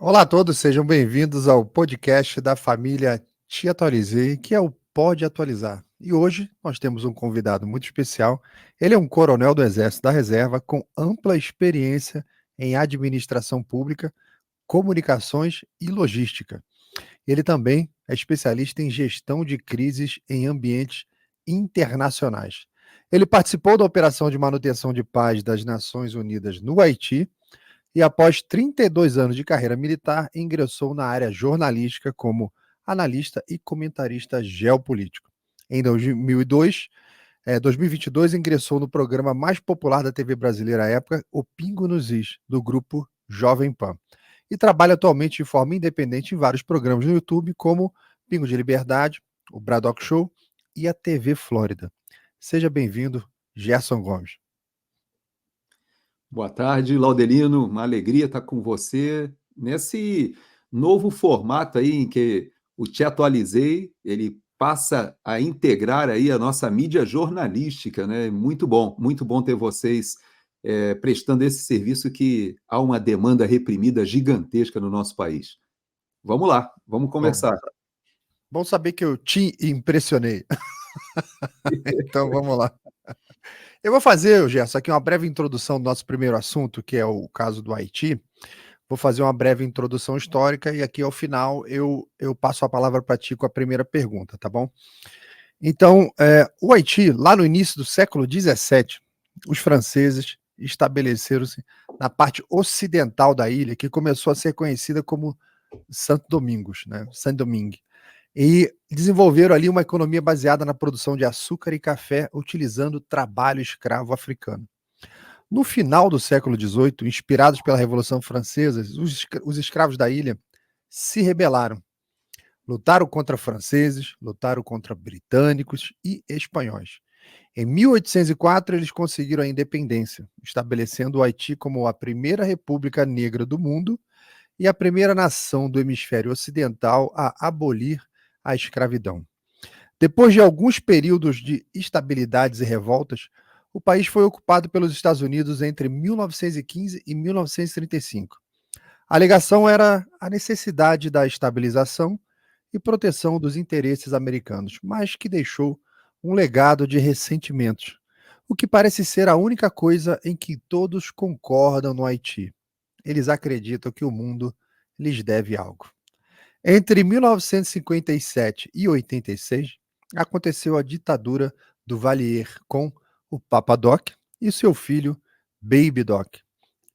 Olá a todos, sejam bem-vindos ao podcast da família Te Atualizei, que é o Pode Atualizar. E hoje nós temos um convidado muito especial. Ele é um coronel do Exército da Reserva com ampla experiência em administração pública, comunicações e logística. Ele também é especialista em gestão de crises em ambientes internacionais. Ele participou da operação de manutenção de paz das Nações Unidas no Haiti e, após 32 anos de carreira militar, ingressou na área jornalística como analista e comentarista geopolítico. Em 2022, ingressou no programa mais popular da TV brasileira à época, O Pingo nos Is, do grupo Jovem Pan. E trabalha atualmente de forma independente em vários programas no YouTube, como Pingo de Liberdade, o Braddock Show e a TV Flórida. Seja bem-vindo, Gerson Gomes. Boa tarde, Laudelino. Uma alegria estar com você nesse novo formato aí em que o Te Atualizei, ele passa a integrar aí a nossa mídia jornalística, né? Muito bom ter vocês prestando esse serviço que há uma demanda reprimida gigantesca no nosso país. Vamos lá, vamos Bom, conversar. bom saber que eu te impressionei. Então vamos lá. Eu vou fazer, Gerson, aqui uma breve introdução do nosso primeiro assunto, que é o caso do Haiti. Vou fazer uma breve introdução histórica e aqui ao final eu passo a palavra para ti com a primeira pergunta, tá bom? Então, o Haiti, lá no início do século XVII, os franceses estabeleceram-se na parte ocidental da ilha, que começou a ser conhecida como Santo Domingos, né? Saint-Domingue. E desenvolveram ali uma economia baseada na produção de açúcar e café, utilizando trabalho escravo africano. No final do século XVIII, inspirados pela Revolução Francesa, os escravos da ilha se rebelaram. Lutaram contra franceses, lutaram contra britânicos e espanhóis. Em 1804, eles conseguiram a independência, estabelecendo o Haiti como a primeira república negra do mundo e a primeira nação do hemisfério ocidental a abolir a escravidão. Depois de alguns períodos de instabilidades e revoltas, o país foi ocupado pelos Estados Unidos entre 1915 e 1935. A alegação era a necessidade da estabilização e proteção dos interesses americanos, mas que deixou um legado de ressentimentos, o que parece ser a única coisa em que todos concordam no Haiti. Eles acreditam que o mundo lhes deve algo. Entre 1957 e 86, aconteceu a ditadura do Valier com o Papa Doc e seu filho Baby Doc.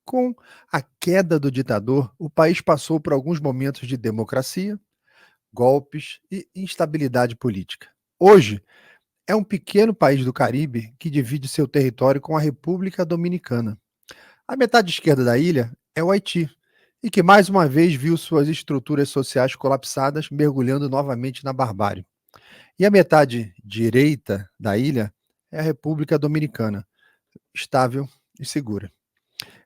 Com a queda do ditador, o país passou por alguns momentos de democracia, golpes e instabilidade política. Hoje, é um pequeno país do Caribe que divide seu território com a República Dominicana. A metade esquerda da ilha é o Haiti, e que mais uma vez viu suas estruturas sociais colapsadas, mergulhando novamente na barbárie. E a metade direita da ilha é a República Dominicana, estável e segura.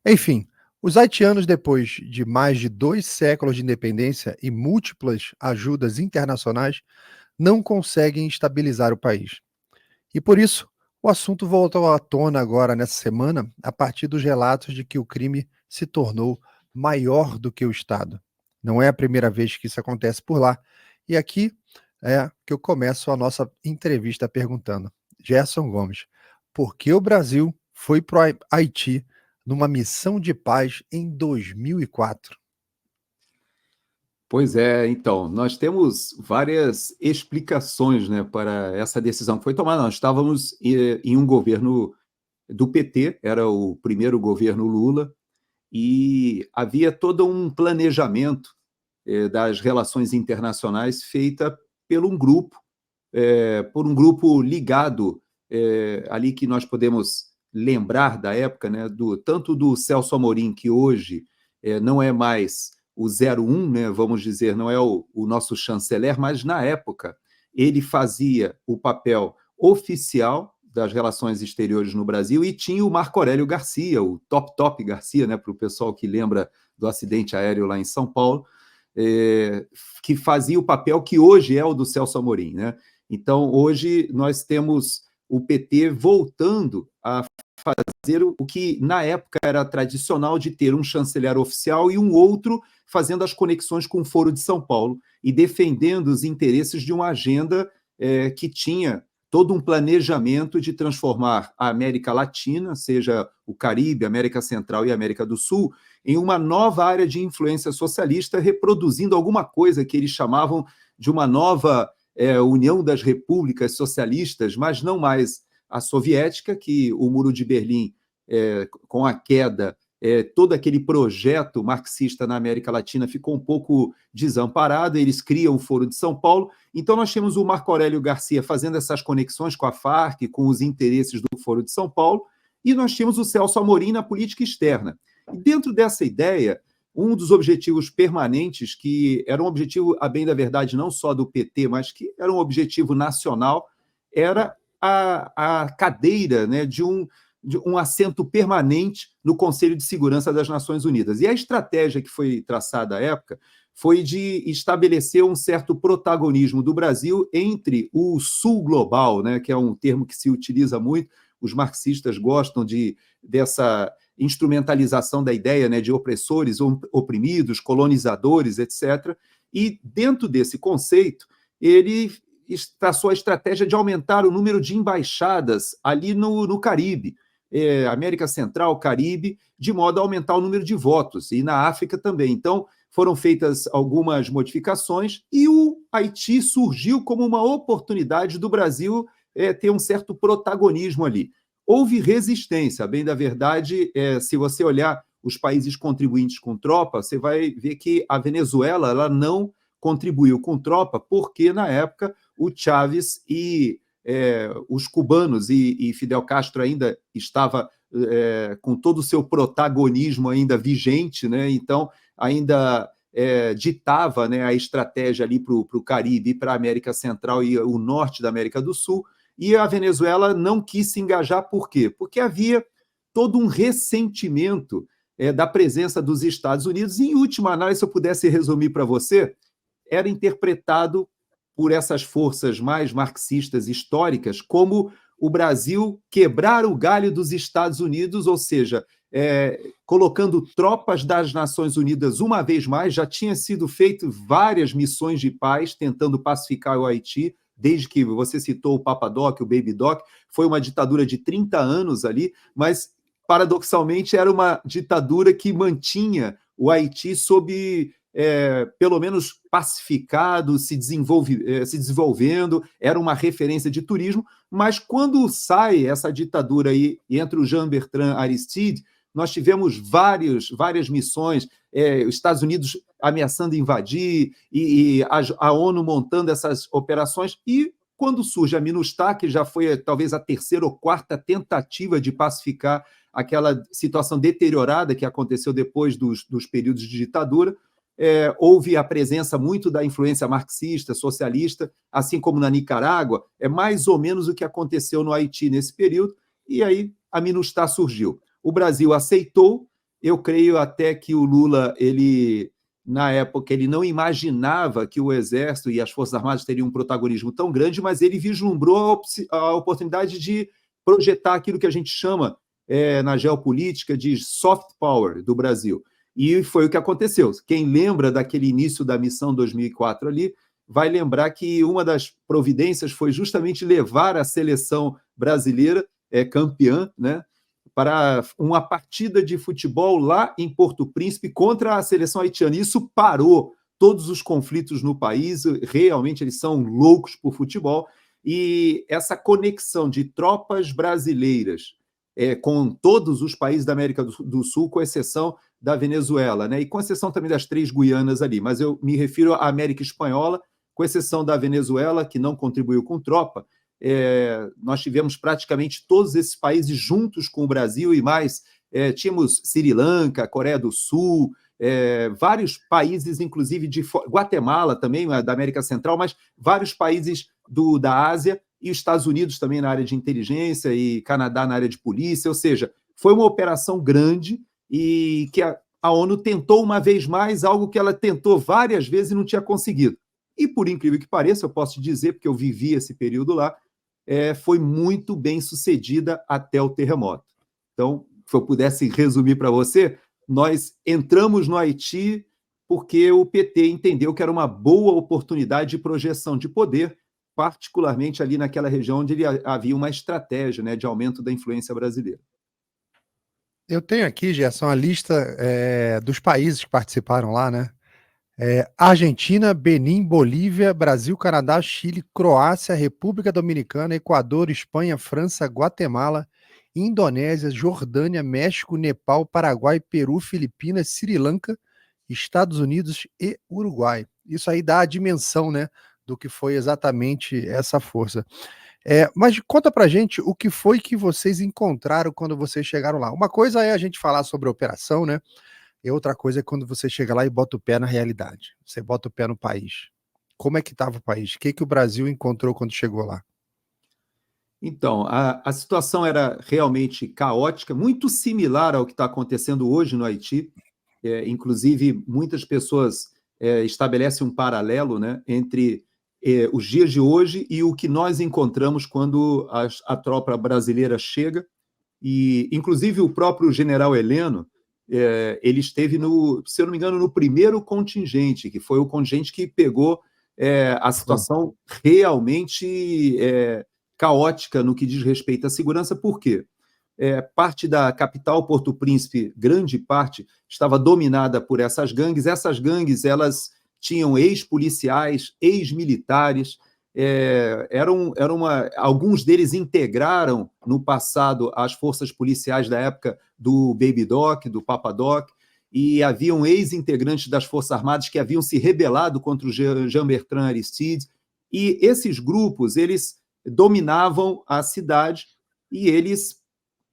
Enfim, os haitianos, depois de mais de 2 séculos de independência e múltiplas ajudas internacionais, não conseguem estabilizar o país. E por isso, o assunto voltou à tona agora nessa semana, a partir dos relatos de que o crime se tornou maior do que o Estado. Não é a primeira vez que isso acontece por lá. E aqui é que eu começo a nossa entrevista perguntando: Gerson Gomes, por que o Brasil foi para o Haiti numa missão de paz em 2004? Pois é, então, nós temos várias explicações, né, para essa decisão que foi tomada. Nós estávamos em um governo do PT, era o primeiro governo Lula, e havia todo um planejamento das relações internacionais feita por um grupo ligado ali que nós podemos lembrar da época, né, tanto do Celso Amorim, que hoje não é mais o 01, né, vamos dizer, não é o nosso chanceler, mas na época ele fazia o papel oficial das relações exteriores no Brasil e tinha o Marco Aurélio Garcia, o Top Garcia, né, para o pessoal que lembra do acidente aéreo lá em São Paulo, que fazia o papel que hoje é o do Celso Amorim, né? Então, hoje nós temos o PT voltando a fazer o que na época era tradicional de ter um chanceler oficial e um outro fazendo as conexões com o Foro de São Paulo e defendendo os interesses de uma agenda que tinha todo um planejamento de transformar a América Latina, seja o Caribe, América Central e América do Sul, em uma nova área de influência socialista, reproduzindo alguma coisa que eles chamavam de uma nova União das Repúblicas Socialistas, mas não mais a soviética, que o Muro de Berlim, com a queda, todo aquele projeto marxista na América Latina ficou um pouco desamparado, eles criam o Foro de São Paulo. Então nós temos o Marco Aurélio Garcia fazendo essas conexões com a Farc, com os interesses do Foro de São Paulo, e nós tínhamos o Celso Amorim na política externa. E dentro dessa ideia, um dos objetivos permanentes, que era um objetivo, a bem da verdade, não só do PT, mas que era um objetivo nacional, era a cadeira, né, de um assento permanente no Conselho de Segurança das Nações Unidas. E a estratégia que foi traçada à época foi de estabelecer um certo protagonismo do Brasil entre o Sul global, né, que é um termo que se utiliza muito, os marxistas gostam dessa instrumentalização da ideia, né, de opressores, oprimidos, colonizadores, etc. E dentro desse conceito, ele traçou a estratégia de aumentar o número de embaixadas ali no Caribe, América Central, Caribe, de modo a aumentar o número de votos, e na África também. Então, foram feitas algumas modificações e o Haiti surgiu como uma oportunidade do Brasil ter um certo protagonismo ali. Houve resistência, a bem da verdade, se você olhar os países contribuintes com tropa, você vai ver que a Venezuela ela não contribuiu com tropa, porque na época o Chávez e os cubanos e Fidel Castro ainda estava com todo o seu protagonismo ainda vigente, né? Então ainda ditava, né, a estratégia ali para o Caribe, para a América Central e o norte da América do Sul, e a Venezuela não quis se engajar, por quê? Porque havia todo um ressentimento da presença dos Estados Unidos, e, em última análise, se eu pudesse resumir para você, era interpretado por essas forças mais marxistas históricas como o Brasil quebrar o galho dos Estados Unidos, ou seja, colocando tropas das Nações Unidas uma vez mais. Já tinha sido feito várias missões de paz tentando pacificar o Haiti, desde que você citou o Papa Doc, o Baby Doc, foi uma ditadura de 30 anos ali, mas, paradoxalmente, era uma ditadura que mantinha o Haiti sob, pelo menos, pacificado, se desenvolvendo, era uma referência de turismo, mas quando sai essa ditadura aí, entre o Jean-Bertrand Aristide, nós tivemos várias missões, os Estados Unidos ameaçando invadir, e a ONU montando essas operações, e quando surge a MINUSTAH, que já foi talvez a terceira ou quarta tentativa de pacificar aquela situação deteriorada que aconteceu depois dos períodos de ditadura, houve a presença muito da influência marxista, socialista, assim como na Nicarágua, é mais ou menos o que aconteceu no Haiti nesse período, e aí a MINUSTAH surgiu. O Brasil aceitou, eu creio até que o Lula, na época, ele não imaginava que o Exército e as Forças Armadas teriam um protagonismo tão grande, mas ele vislumbrou a oportunidade de projetar aquilo que a gente chama na geopolítica de soft power do Brasil. E foi o que aconteceu. Quem lembra daquele início da missão 2004 ali, vai lembrar que uma das providências foi justamente levar a seleção brasileira, campeã, né, para uma partida de futebol lá em Porto Príncipe contra a seleção haitiana. Isso parou todos os conflitos no país, realmente eles são loucos por futebol, e essa conexão de tropas brasileiras com todos os países da América do Sul, com exceção da Venezuela, né? E com exceção também das 3 Guianas ali, mas eu me refiro à América Espanhola, com exceção da Venezuela, que não contribuiu com tropa. Nós tivemos praticamente todos esses países juntos com o Brasil e mais. Tínhamos Sri Lanka, Coreia do Sul, vários países, inclusive de Guatemala também, da América Central, mas vários países da Ásia, e os Estados Unidos também na área de inteligência, e Canadá na área de polícia, ou seja, foi uma operação grande e que a ONU tentou uma vez mais algo que ela tentou várias vezes e não tinha conseguido. E, por incrível que pareça, eu posso te dizer, porque eu vivi esse período lá, foi muito bem sucedida até o terremoto. Então, se eu pudesse resumir para você, nós entramos no Haiti porque o PT entendeu que era uma boa oportunidade de projeção de poder, particularmente ali naquela região onde havia uma estratégia, né, de aumento da influência brasileira. Eu tenho aqui, Gerson, a lista dos países que participaram lá, né? Argentina, Benin, Bolívia, Brasil, Canadá, Chile, Croácia, República Dominicana, Equador, Espanha, França, Guatemala, Indonésia, Jordânia, México, Nepal, Paraguai, Peru, Filipinas, Sri Lanka, Estados Unidos e Uruguai. Isso aí dá a dimensão, né, do que foi exatamente essa força. Mas conta pra gente o que foi que vocês encontraram quando vocês chegaram lá. Uma coisa é a gente falar sobre a operação, né? E outra coisa é quando você chega lá e bota o pé na realidade. Você bota o pé no país. Como é que estava o país? O que que o Brasil encontrou quando chegou lá? Então, a situação era realmente caótica, muito similar ao que está acontecendo hoje no Haiti. Inclusive, muitas pessoas estabelecem um paralelo, né, entre os dias de hoje e o que nós encontramos quando a tropa brasileira chega. E, inclusive, o próprio general Heleno, ele esteve, se eu não me engano, no primeiro contingente, que foi o contingente que pegou a situação realmente caótica no que diz respeito à segurança. Por quê? Parte da capital, Porto Príncipe, grande parte, estava dominada por essas gangues. Essas gangues, elas tinham ex-policiais, ex-militares, alguns deles integraram no passado as forças policiais da época do Baby Doc, do Papa Doc, e haviam ex-integrantes das Forças Armadas que haviam se rebelado contra o Jean-Bertrand Aristide, e esses grupos, eles dominavam a cidade e eles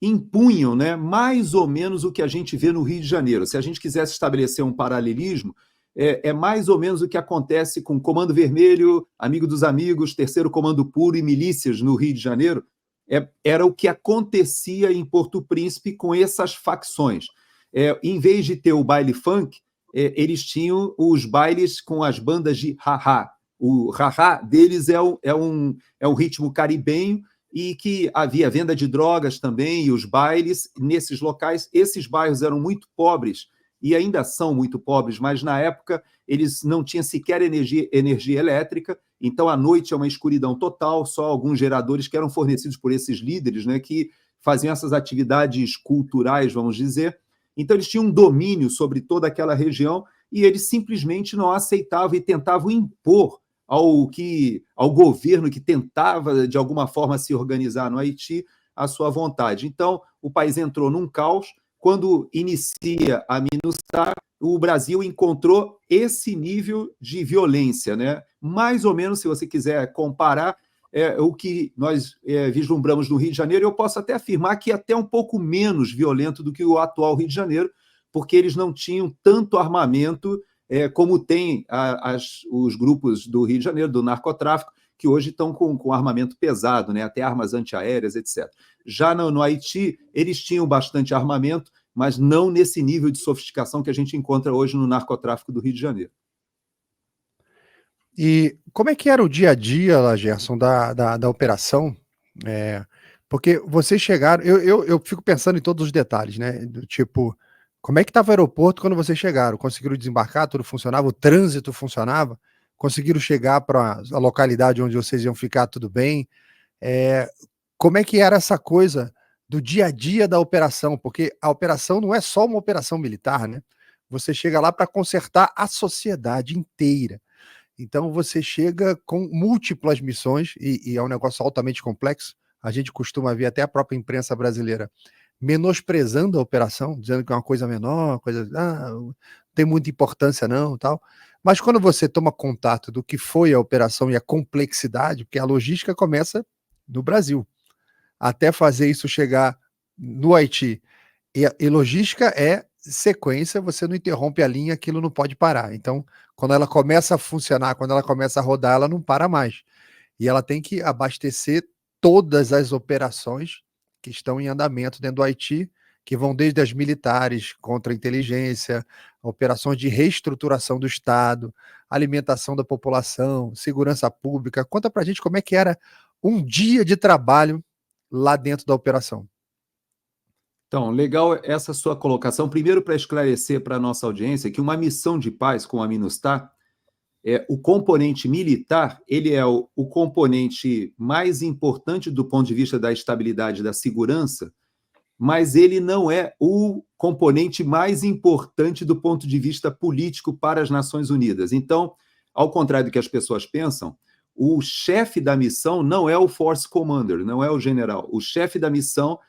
impunham, né, mais ou menos o que a gente vê no Rio de Janeiro. Se a gente quisesse estabelecer um paralelismo, é mais ou menos o que acontece com o Comando Vermelho, Amigo dos Amigos, Terceiro Comando Puro e milícias no Rio de Janeiro. Era o que acontecia em Porto Príncipe com essas facções. Em vez de ter o baile funk, eles tinham os bailes com as bandas de ha-ha. O ha-ha deles é um ritmo caribenho, e que havia venda de drogas também, e os bailes nesses locais. Esses bairros eram muito pobres, e ainda são muito pobres, mas na época eles não tinham sequer energia elétrica, então à noite é uma escuridão total, só alguns geradores que eram fornecidos por esses líderes, né, que faziam essas atividades culturais, vamos dizer. Então eles tinham um domínio sobre toda aquela região, e eles simplesmente não aceitavam e tentavam impor ao governo que tentava, de alguma forma, se organizar no Haiti, a sua vontade. Então, o país entrou num caos. Quando inicia a MINUSTAH, o Brasil encontrou esse nível de violência, né? Mais ou menos, se você quiser comparar, o que nós vislumbramos no Rio de Janeiro, eu posso até afirmar que é até um pouco menos violento do que o atual Rio de Janeiro, porque eles não tinham tanto armamento como tem os grupos do Rio de Janeiro, do narcotráfico, que hoje estão com armamento pesado, né? Até armas antiaéreas, etc. Já no Haiti, eles tinham bastante armamento, mas não nesse nível de sofisticação que a gente encontra hoje no narcotráfico do Rio de Janeiro. E como é que era o dia a dia lá, Gerson, da operação? Porque vocês chegaram, eu fico pensando em todos os detalhes, né? Tipo, como é que estava o aeroporto quando vocês chegaram? Conseguiram desembarcar? Tudo funcionava? O trânsito funcionava? Conseguiram chegar para a localidade onde vocês iam ficar? Tudo bem? Como é que era essa coisa do dia a dia da operação? Porque a operação não é só uma operação militar, né? Você chega lá para consertar a sociedade inteira. Então você chega com múltiplas missões e é um negócio altamente complexo. A gente costuma ver até a própria imprensa brasileira menosprezando a operação, dizendo que é uma coisa menor, não tem muita importância não, tal. Mas quando você toma contato do que foi a operação e a complexidade, porque a logística começa no Brasil, até fazer isso chegar no Haiti. E logística é sequência, você não interrompe a linha, aquilo não pode parar. Então, quando ela começa a funcionar, quando ela começa a rodar, ela não para mais. E ela tem que abastecer todas as operações que estão em andamento dentro do Haiti, que vão desde as militares, contra a inteligência, operações de reestruturação do Estado, alimentação da população, segurança pública. Conta pra gente como é que era um dia de trabalho lá dentro da operação. Então, legal essa sua colocação. Primeiro, para esclarecer para a nossa audiência que uma missão de paz como a MINUSTAH, o componente militar, ele é o componente mais importante do ponto de vista da estabilidade e da segurança, mas ele não é o componente mais importante do ponto de vista político para as Nações Unidas. Então, ao contrário do que as pessoas pensam, o chefe da missão não é o Force Commander, não é o general. O chefe da missão,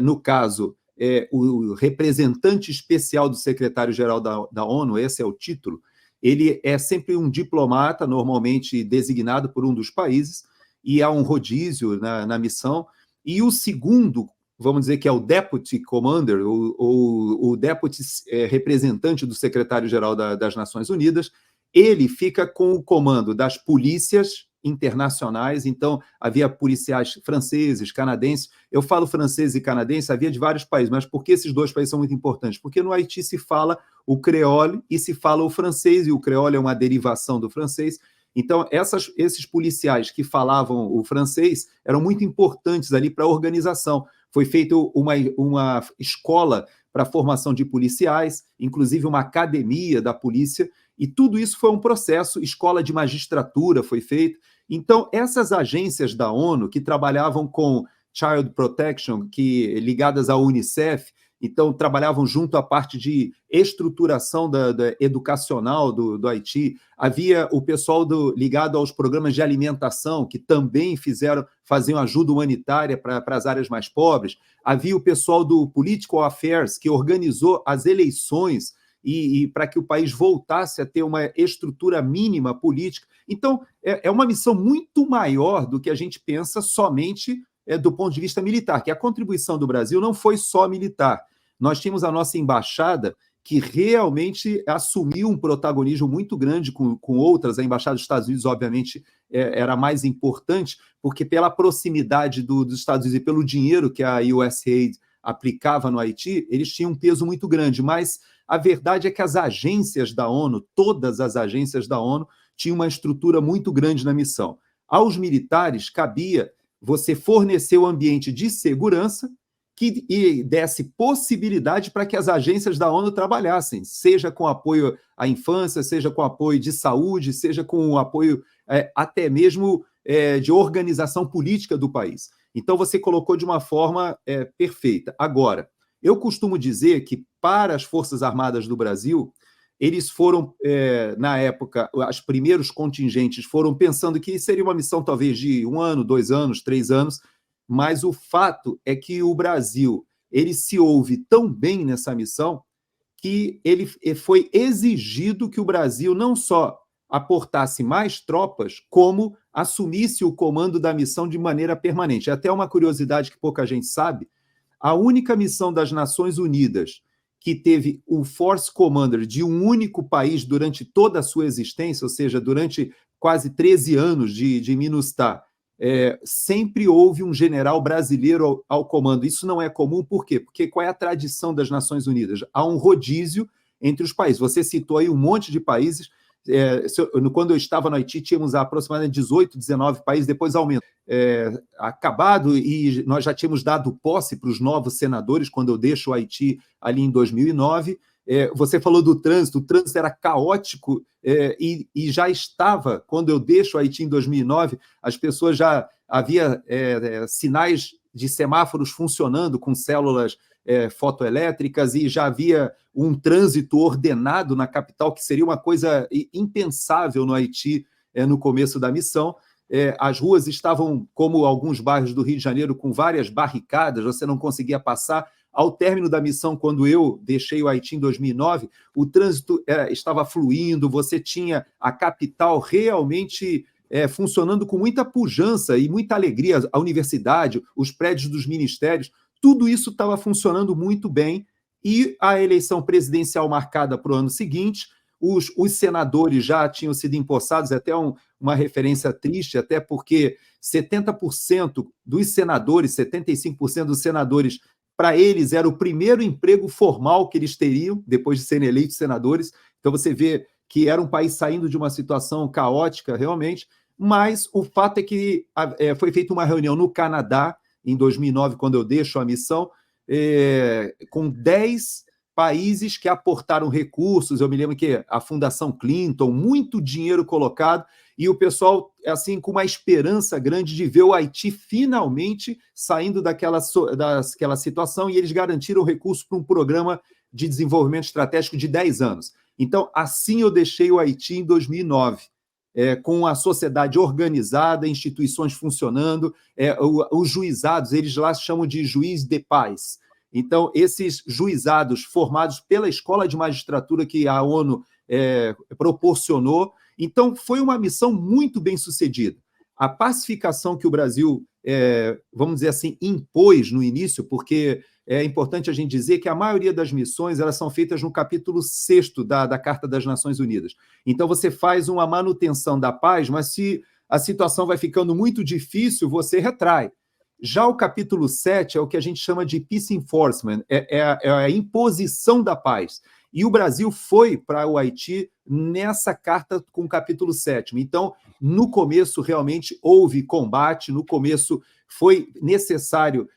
no caso, é o representante especial do secretário-geral da ONU, esse é o título. Ele é sempre um diplomata, normalmente designado por um dos países, e há um rodízio na missão. E o segundo, vamos dizer que é o Deputy Commander, o Deputy representante do secretário-geral das Nações Unidas, ele fica com o comando das polícias internacionais. Então, havia policiais franceses, canadenses. Eu falo francês e canadense, havia de vários países, mas por que esses dois países são muito importantes? Porque no Haiti se fala o creole e se fala o francês, e o creole é uma derivação do francês. Então, esses policiais que falavam o francês eram muito importantes ali para a organização. Foi feita uma escola para a formação de policiais, inclusive uma academia da polícia, e tudo isso foi um processo, escola de magistratura foi feita. Então, essas agências da ONU que trabalhavam com Child Protection, ligadas à Unicef, então trabalhavam junto à parte de estruturação da educacional do Haiti. Havia o pessoal ligado aos programas de alimentação, que também faziam ajuda humanitária para as áreas mais pobres. Havia o pessoal do Political Affairs, que organizou as eleições e para que o país voltasse a ter uma estrutura mínima política. Então, é uma missão muito maior do que a gente pensa somente do ponto de vista militar, que a contribuição do Brasil não foi só militar. Nós tínhamos a nossa embaixada que realmente assumiu um protagonismo muito grande com outras. A embaixada dos Estados Unidos, obviamente, era mais importante, porque pela proximidade dos Estados Unidos e pelo dinheiro que a USAID aplicava no Haiti, eles tinham um peso muito grande, mas a verdade é que as agências da ONU, todas as agências da ONU, tinham uma estrutura muito grande na missão. Aos militares cabia você fornecer o ambiente de segurança que desse possibilidade para que as agências da ONU trabalhassem, seja com apoio à infância, seja com apoio de saúde, seja com o apoio até mesmo de organização política do país. Então, você colocou de uma forma perfeita. Agora, eu costumo dizer que, para as Forças Armadas do Brasil, eles foram, na época, os primeiros contingentes foram pensando que seria uma missão talvez de 1 ano, 2 anos, 3 anos, mas o fato é que o Brasil ele se ouve tão bem nessa missão que ele foi exigido que o Brasil não só aportasse mais tropas, como assumisse o comando da missão de maneira permanente. É até uma curiosidade que pouca gente sabe, a única missão das Nações Unidas que teve o Force Commander de um único país durante toda a sua existência, ou seja, durante quase 13 anos de MINUSTAH, sempre houve um general brasileiro ao comando. Isso não é comum, por quê? Porque qual é a tradição das Nações Unidas? Há um rodízio entre os países. Você citou aí um monte de países. Quando eu estava no Haiti, tínhamos aproximadamente 18, 19 países, depois aumenta. Acabado, e nós já tínhamos dado posse para os novos senadores quando eu deixo o Haiti ali em 2009. Você falou do trânsito, o trânsito era caótico e já estava, quando eu deixo o Haiti em 2009, as pessoas já havia sinais de semáforos funcionando com células fotoelétricas e já havia um trânsito ordenado na capital, que seria uma coisa impensável no Haiti no começo da missão. As ruas estavam, como alguns bairros do Rio de Janeiro, com várias barricadas, você não conseguia passar. Ao término da missão, quando eu deixei o Haiti em 2009, o trânsito estava fluindo, você tinha a capital realmente funcionando com muita pujança e muita alegria, a universidade, os prédios dos ministérios, tudo isso estava funcionando muito bem, e a eleição presidencial marcada para o ano seguinte, os senadores já tinham sido empossados, até uma referência triste, até porque 70% dos senadores, 75% dos senadores, para eles era o primeiro emprego formal que eles teriam, depois de serem eleitos senadores. Então você vê que era um país saindo de uma situação caótica, realmente, mas o fato é que foi feita uma reunião no Canadá, em 2009, quando eu deixo a missão, com 10 países que aportaram recursos. Eu me lembro que a Fundação Clinton, muito dinheiro colocado, e o pessoal, assim, com uma esperança grande de ver o Haiti finalmente saindo daquela situação, e eles garantiram recursos para um programa de desenvolvimento estratégico de 10 anos. Então, assim eu deixei o Haiti em 2009, com a sociedade organizada, instituições funcionando, os juizados, eles lá chamam de juiz de paz. Então, esses juizados formados pela Escola de Magistratura que a ONU proporcionou. Então, foi uma missão muito bem sucedida. A pacificação que o Brasil, vamos dizer assim, impôs no início, porque é importante a gente dizer que a maioria das missões elas são feitas no capítulo 6º da Carta das Nações Unidas. Então, você faz uma manutenção da paz, mas se a situação vai ficando muito difícil, você retrai. Já o capítulo 7 é o que a gente chama de peace enforcement, é a imposição da paz. E o Brasil foi para o Haiti nessa carta com o capítulo 7º. Então, no começo, realmente, houve combate, no começo foi necessário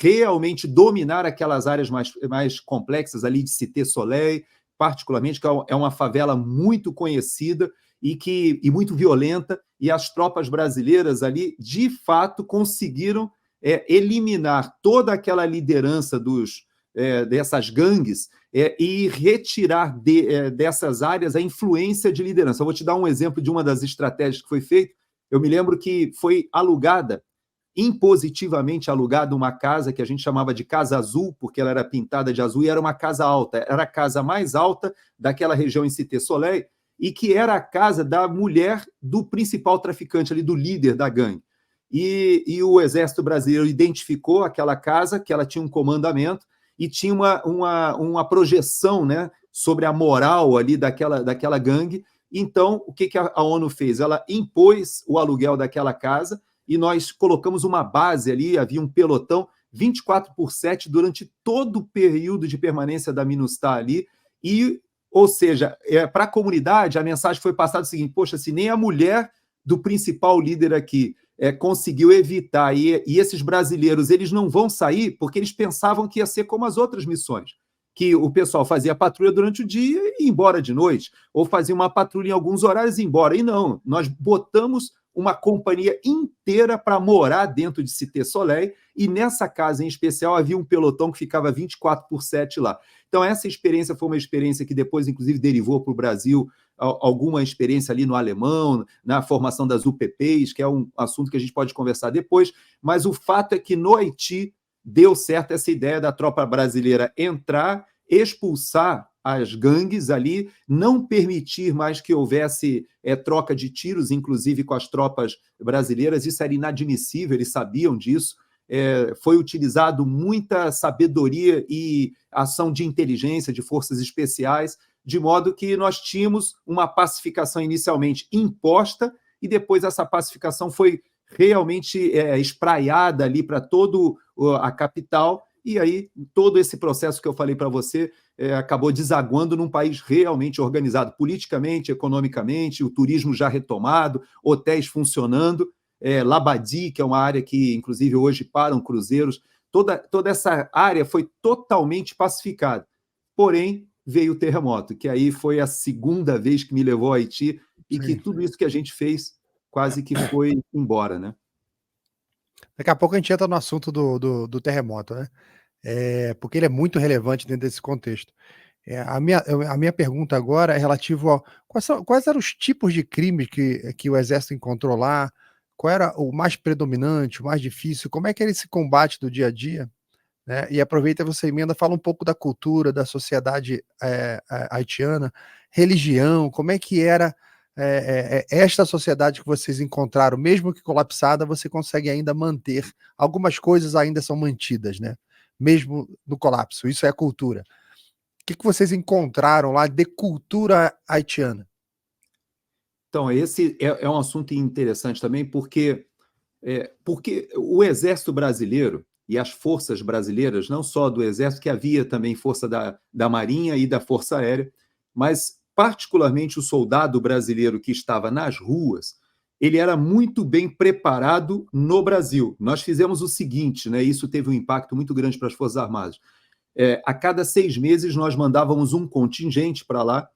realmente dominar aquelas áreas mais complexas ali de Cité Soleil, particularmente, que é uma favela muito conhecida e muito violenta, e as tropas brasileiras ali, de fato, conseguiram eliminar toda aquela liderança dessas gangues e retirar dessas áreas a influência de liderança. Eu vou te dar um exemplo de uma das estratégias que foi feita. Eu me lembro que foi impositivamente alugada uma casa que a gente chamava de Casa Azul, porque ela era pintada de azul, e era uma casa alta, era a casa mais alta daquela região em Cité Soleil, e que era a casa da mulher do principal traficante ali, do líder da gangue. E o Exército Brasileiro identificou aquela casa, que ela tinha um comandamento, e tinha uma projeção, né, sobre a moral ali daquela gangue. Então, o que a ONU fez? Ela impôs o aluguel daquela casa, e nós colocamos uma base ali, havia um pelotão 24/7 durante todo o período de permanência da MINUSTAH ali, ou seja, para a comunidade, a mensagem foi passada o seguinte: poxa, se nem a mulher do principal líder aqui conseguiu evitar, e esses brasileiros eles não vão sair, porque eles pensavam que ia ser como as outras missões, que o pessoal fazia patrulha durante o dia e ia embora de noite, ou fazia uma patrulha em alguns horários e ia embora. E não, nós botamos uma companhia inteira para morar dentro de Cité Soleil, e nessa casa em especial havia um pelotão que ficava 24/7 lá. Então, essa experiência foi uma experiência que depois, inclusive, derivou para o Brasil alguma experiência ali no alemão, na formação das UPPs, que é um assunto que a gente pode conversar depois, mas o fato é que no Haiti deu certo essa ideia da tropa brasileira entrar, expulsar as gangues ali, não permitir mais que houvesse troca de tiros, inclusive com as tropas brasileiras. Isso era inadmissível, eles sabiam disso. Foi utilizado muita sabedoria e ação de inteligência, de forças especiais, de modo que nós tínhamos uma pacificação inicialmente imposta, e depois essa pacificação foi realmente espraiada ali para toda a capital, e aí todo esse processo que eu falei para você acabou desaguando num país realmente organizado, politicamente, economicamente, o turismo já retomado, hotéis funcionando, Labadie, que é uma área que, inclusive, hoje param cruzeiros, toda essa área foi totalmente pacificada. Porém, veio o terremoto, que aí foi a segunda vez que me levou ao Haiti, e que tudo isso que a gente fez quase que foi embora, né? Daqui a pouco a gente entra no assunto do terremoto, né? Porque ele é muito relevante dentro desse contexto. A minha pergunta agora é relativa a quais eram os tipos de crimes que o Exército encontrou lá, qual era o mais predominante, o mais difícil, como é que ele se combate do dia a dia, né? E aproveita você emenda, fala um pouco da cultura, da sociedade haitiana, religião, como é que era esta sociedade que vocês encontraram, mesmo que colapsada, você consegue ainda manter, algumas coisas ainda são mantidas, né? Mesmo no colapso, isso é a cultura. O que vocês encontraram lá de cultura haitiana? Então, esse é um assunto interessante também, porque o Exército Brasileiro e as forças brasileiras, não só do Exército, que havia também força da Marinha e da Força Aérea, mas particularmente o soldado brasileiro que estava nas ruas, ele era muito bem preparado no Brasil. Nós fizemos o seguinte, né? Isso teve um impacto muito grande para as Forças Armadas. A cada 6 meses, nós mandávamos um contingente para lá,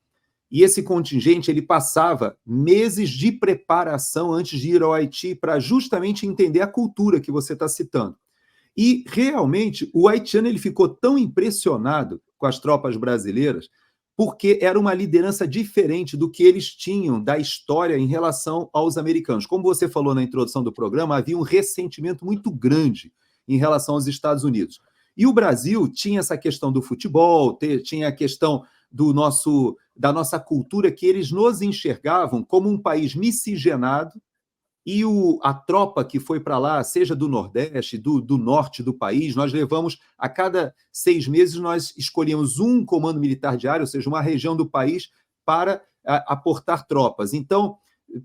e esse contingente ele passava meses de preparação antes de ir ao Haiti para justamente entender a cultura que você está citando. E, realmente, o haitiano ele ficou tão impressionado com as tropas brasileiras porque era uma liderança diferente do que eles tinham da história em relação aos americanos. Como você falou na introdução do programa, havia um ressentimento muito grande em relação aos Estados Unidos. E o Brasil tinha essa questão do futebol, tinha a questão da nossa cultura, que eles nos enxergavam como um país miscigenado, e a tropa que foi para lá, seja do Nordeste, do Norte do país, nós levamos, a cada 6 meses, nós escolhíamos um comando militar diário, ou seja, uma região do país, para aportar tropas. Então,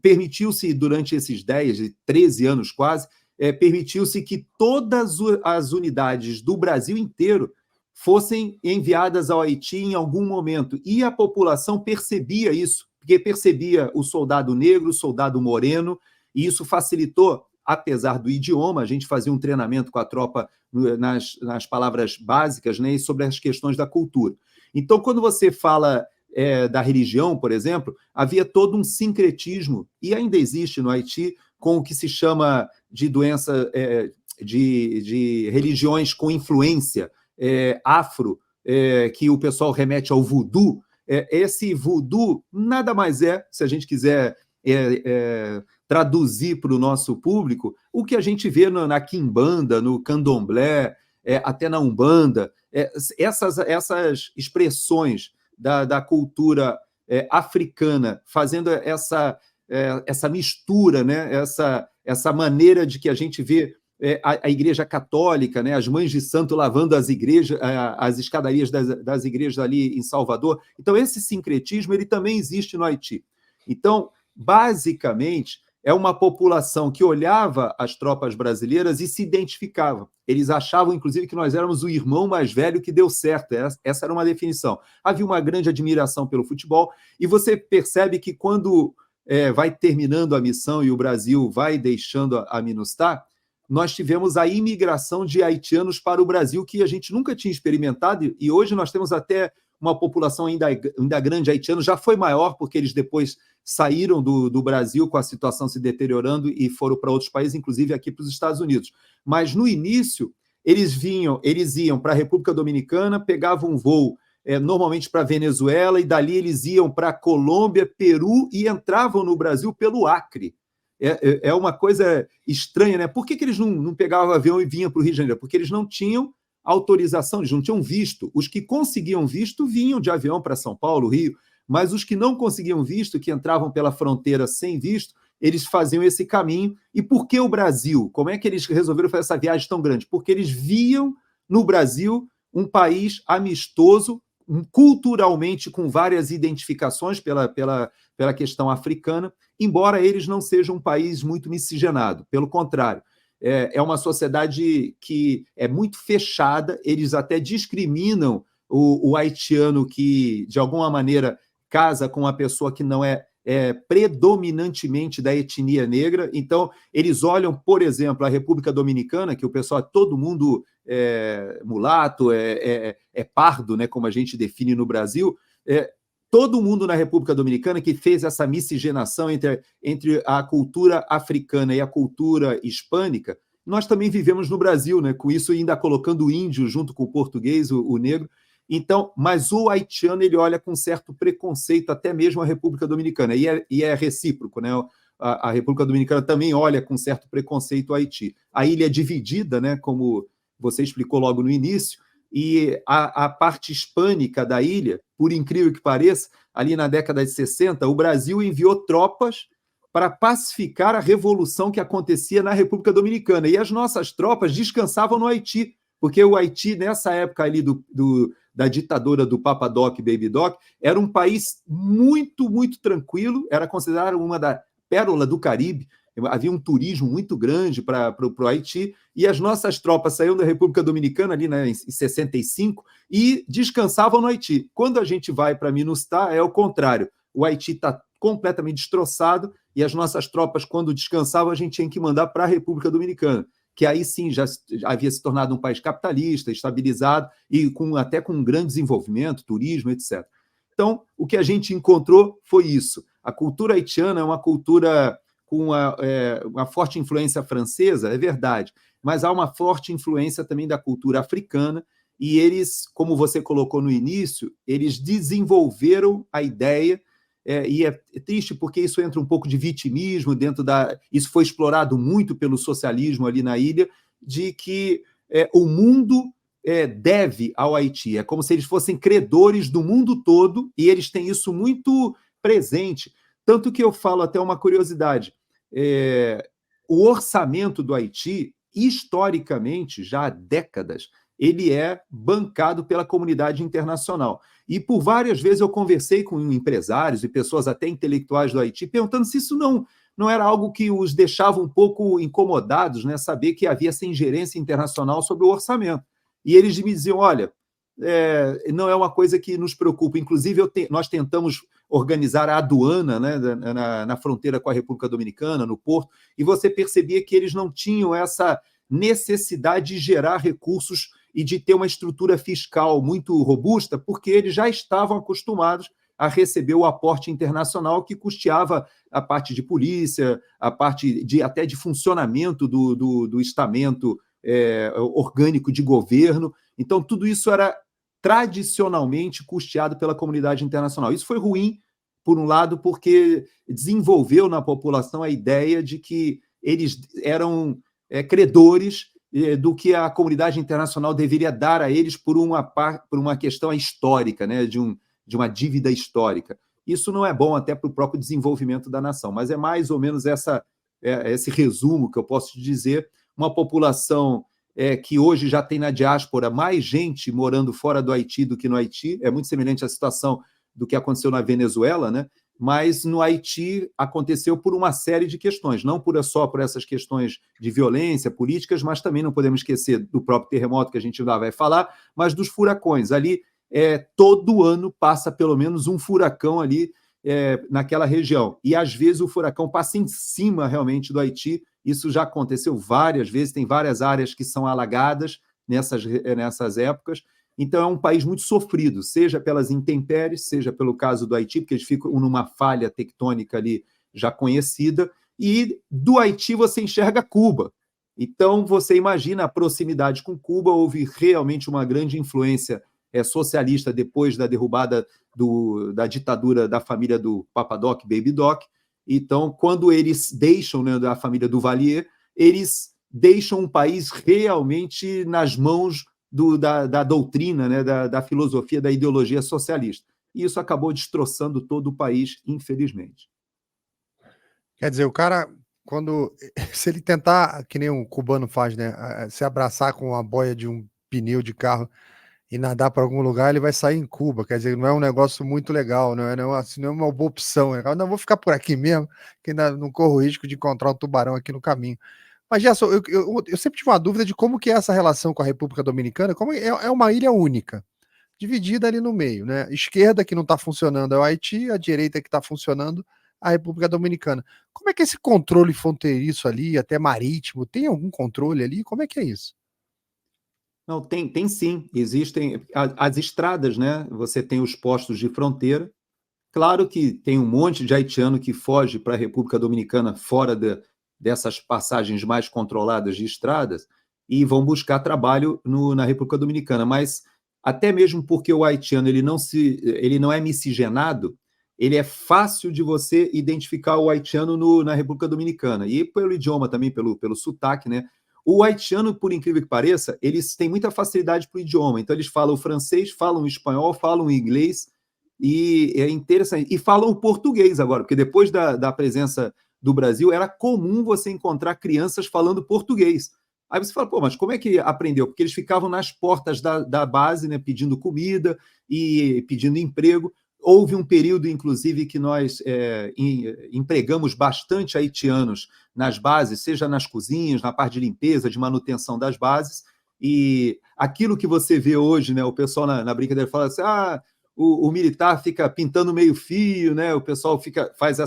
permitiu-se, durante esses 10, 13 anos quase, permitiu-se que todas as unidades do Brasil inteiro fossem enviadas ao Haiti em algum momento. E a população percebia isso, porque percebia o soldado negro, o soldado moreno, e isso facilitou, apesar do idioma, a gente fazia um treinamento com a tropa nas palavras básicas, né, e sobre as questões da cultura. Então, quando você fala da religião, por exemplo, havia todo um sincretismo, e ainda existe no Haiti, com o que se chama de doença de religiões com influência afro, que o pessoal remete ao voodoo. Esse voodoo nada mais se a gente quiser traduzir para o nosso público, o que a gente vê na quimbanda, no candomblé, até na umbanda, essas expressões da cultura africana, fazendo essa mistura, né? essa maneira de que a gente vê a Igreja Católica, né? As mães de santo lavando as escadarias das igrejas ali em Salvador. Então, esse sincretismo ele também existe no Haiti. Então, basicamente, é uma população que olhava as tropas brasileiras e se identificava. Eles achavam, inclusive, que nós éramos o irmão mais velho que deu certo. Essa era uma definição. Havia uma grande admiração pelo futebol, e você percebe que quando vai terminando a missão e o Brasil vai deixando a MINUSTAH, nós tivemos a imigração de haitianos para o Brasil, que a gente nunca tinha experimentado, e hoje nós temos até uma população ainda grande haitiana, já foi maior, porque eles depois saíram do Brasil com a situação se deteriorando e foram para outros países, inclusive aqui para os Estados Unidos. Mas, no início, eles iam para a República Dominicana, pegavam um voo normalmente para a Venezuela, e dali eles iam para a Colômbia, Peru, e entravam no Brasil pelo Acre. É uma coisa estranha, né? Por que eles não pegavam o avião e vinham para o Rio de Janeiro? Porque eles não tinham autorização, eles não tinham visto. Os que conseguiam visto vinham de avião para São Paulo, Rio, mas os que não conseguiam visto, que entravam pela fronteira sem visto, eles faziam esse caminho. E por que o Brasil? Como é que eles resolveram fazer essa viagem tão grande? Porque eles viam no Brasil um país amistoso, culturalmente com várias identificações pela questão africana, embora eles não sejam um país muito miscigenado, pelo contrário. É uma sociedade que é muito fechada, eles até discriminam o haitiano que, de alguma maneira, casa com uma pessoa que não é predominantemente da etnia negra. Então, eles olham, por exemplo, a República Dominicana, que o pessoal todo mundo mulato, pardo, né, como a gente define no Brasil, todo mundo na República Dominicana que fez essa miscigenação entre a cultura africana e a cultura hispânica, nós também vivemos no Brasil, né, com isso ainda colocando o índio junto com o português, o negro. Então, mas o haitiano ele olha com certo preconceito até mesmo a República Dominicana, e é recíproco, né? A República Dominicana também olha com certo preconceito o Haiti. A ilha é dividida, né, como você explicou logo no início, e a parte hispânica da ilha, por incrível que pareça, ali na década de 60, o Brasil enviou tropas para pacificar a revolução que acontecia na República Dominicana, e as nossas tropas descansavam no Haiti, porque o Haiti, nessa época ali da ditadura do Papa Doc, Baby Doc, era um país muito, muito tranquilo, era considerado uma da pérola do Caribe, havia um turismo muito grande para o Haiti, e as nossas tropas saíram da República Dominicana ali, né, em 65 e descansavam no Haiti. Quando a gente vai para MINUSTAH, é o contrário. O Haiti está completamente destroçado e as nossas tropas, quando descansavam, a gente tinha que mandar para a República Dominicana, que aí sim já havia se tornado um país capitalista, estabilizado e até com um grande desenvolvimento, turismo, etc. Então, o que a gente encontrou foi isso. A cultura haitiana é uma cultura com uma forte influência francesa, é verdade, mas há uma forte influência também da cultura africana, e eles, como você colocou no início, eles desenvolveram a ideia, e é triste porque isso entra um pouco de vitimismo isso foi explorado muito pelo socialismo ali na ilha, de que o mundo deve ao Haiti, é como se eles fossem credores do mundo todo, e eles têm isso muito presente, tanto que eu falo até uma curiosidade, o orçamento do Haiti, historicamente, já há décadas, ele é bancado pela comunidade internacional. E por várias vezes eu conversei com empresários e pessoas até intelectuais do Haiti, perguntando se isso não era algo que os deixava um pouco incomodados, né? Saber que havia essa ingerência internacional sobre o orçamento. E eles me diziam, olha, não é uma coisa que nos preocupa. Inclusive, nós tentamos organizar a aduana, né, na fronteira com a República Dominicana, no porto, e você percebia que eles não tinham essa necessidade de gerar recursos e de ter uma estrutura fiscal muito robusta, porque eles já estavam acostumados a receber o aporte internacional que custeava a parte de polícia, a parte até de funcionamento do estamento orgânico de governo. Então, tudo isso era tradicionalmente custeado pela comunidade internacional. Isso foi ruim, por um lado, porque desenvolveu na população a ideia de que eles eram credores do que a comunidade internacional deveria dar a eles por uma questão histórica, né, de uma dívida histórica. Isso não é bom até para o próprio desenvolvimento da nação, mas é mais ou menos esse resumo que eu posso te dizer. Uma população que hoje já tem na diáspora mais gente morando fora do Haiti do que no Haiti, é muito semelhante à situação do que aconteceu na Venezuela, né? Mas no Haiti aconteceu por uma série de questões, não só por essas questões de violência, políticas, mas também não podemos esquecer do próprio terremoto que a gente ainda vai falar, mas dos furacões. Ali, todo ano passa pelo menos um furacão ali naquela região. E, às vezes, o furacão passa em cima, realmente, do Haiti. Isso já aconteceu várias vezes, tem várias áreas que são alagadas nessas épocas. Então, é um país muito sofrido, seja pelas intempéries, seja pelo caso do Haiti, porque eles ficam numa falha tectônica ali já conhecida, e do Haiti você enxerga Cuba. Então, você imagina a proximidade com Cuba, houve realmente uma grande influência socialista depois da derrubada da ditadura da família do Papa Doc, Baby Doc. Então, quando eles deixam, né, da família Duvalier, eles deixam um país realmente nas mãos da doutrina, né, da filosofia, da ideologia socialista. E isso acabou destroçando todo o país, infelizmente. Quer dizer, o cara, se ele tentar, que nem um cubano faz, né, se abraçar com a boia de um pneu de carro e nadar para algum lugar, ele vai sair em Cuba. Quer dizer, não é um negócio muito legal, não é uma boa opção. Não, vou ficar por aqui mesmo, que ainda não corro o risco de encontrar um tubarão aqui no caminho. Mas, Gerson, eu sempre tive uma dúvida de como que é essa relação com a República Dominicana, como é uma ilha única, dividida ali no meio, né? Esquerda que não está funcionando é o Haiti, a direita que está funcionando a República Dominicana. Como é que é esse controle fronteiriço ali, até marítimo, tem algum controle ali? Como é que é isso? Não, tem sim, existem as estradas, né? Você tem os postos de fronteira. Claro que tem um monte de haitiano que foge para a República Dominicana fora dessas passagens mais controladas de estradas e vão buscar trabalho na República Dominicana, mas até mesmo porque o haitiano ele não é miscigenado, ele é fácil de você identificar o haitiano na República Dominicana, e pelo idioma também, pelo sotaque, né? O haitiano, por incrível que pareça, eles têm muita facilidade para o idioma, então eles falam francês, falam espanhol, falam inglês, e é interessante. E falam português agora, porque depois da presença do Brasil, era comum você encontrar crianças falando português. Aí você fala, pô, mas como é que aprendeu? Porque eles ficavam nas portas da base, né, pedindo comida e pedindo emprego. Houve um período, inclusive, que nós empregamos bastante haitianos nas bases, seja nas cozinhas, na parte de limpeza, de manutenção das bases. E aquilo que você vê hoje, né, o pessoal na brincadeira fala assim, o militar fica pintando meio fio, né? O pessoal faz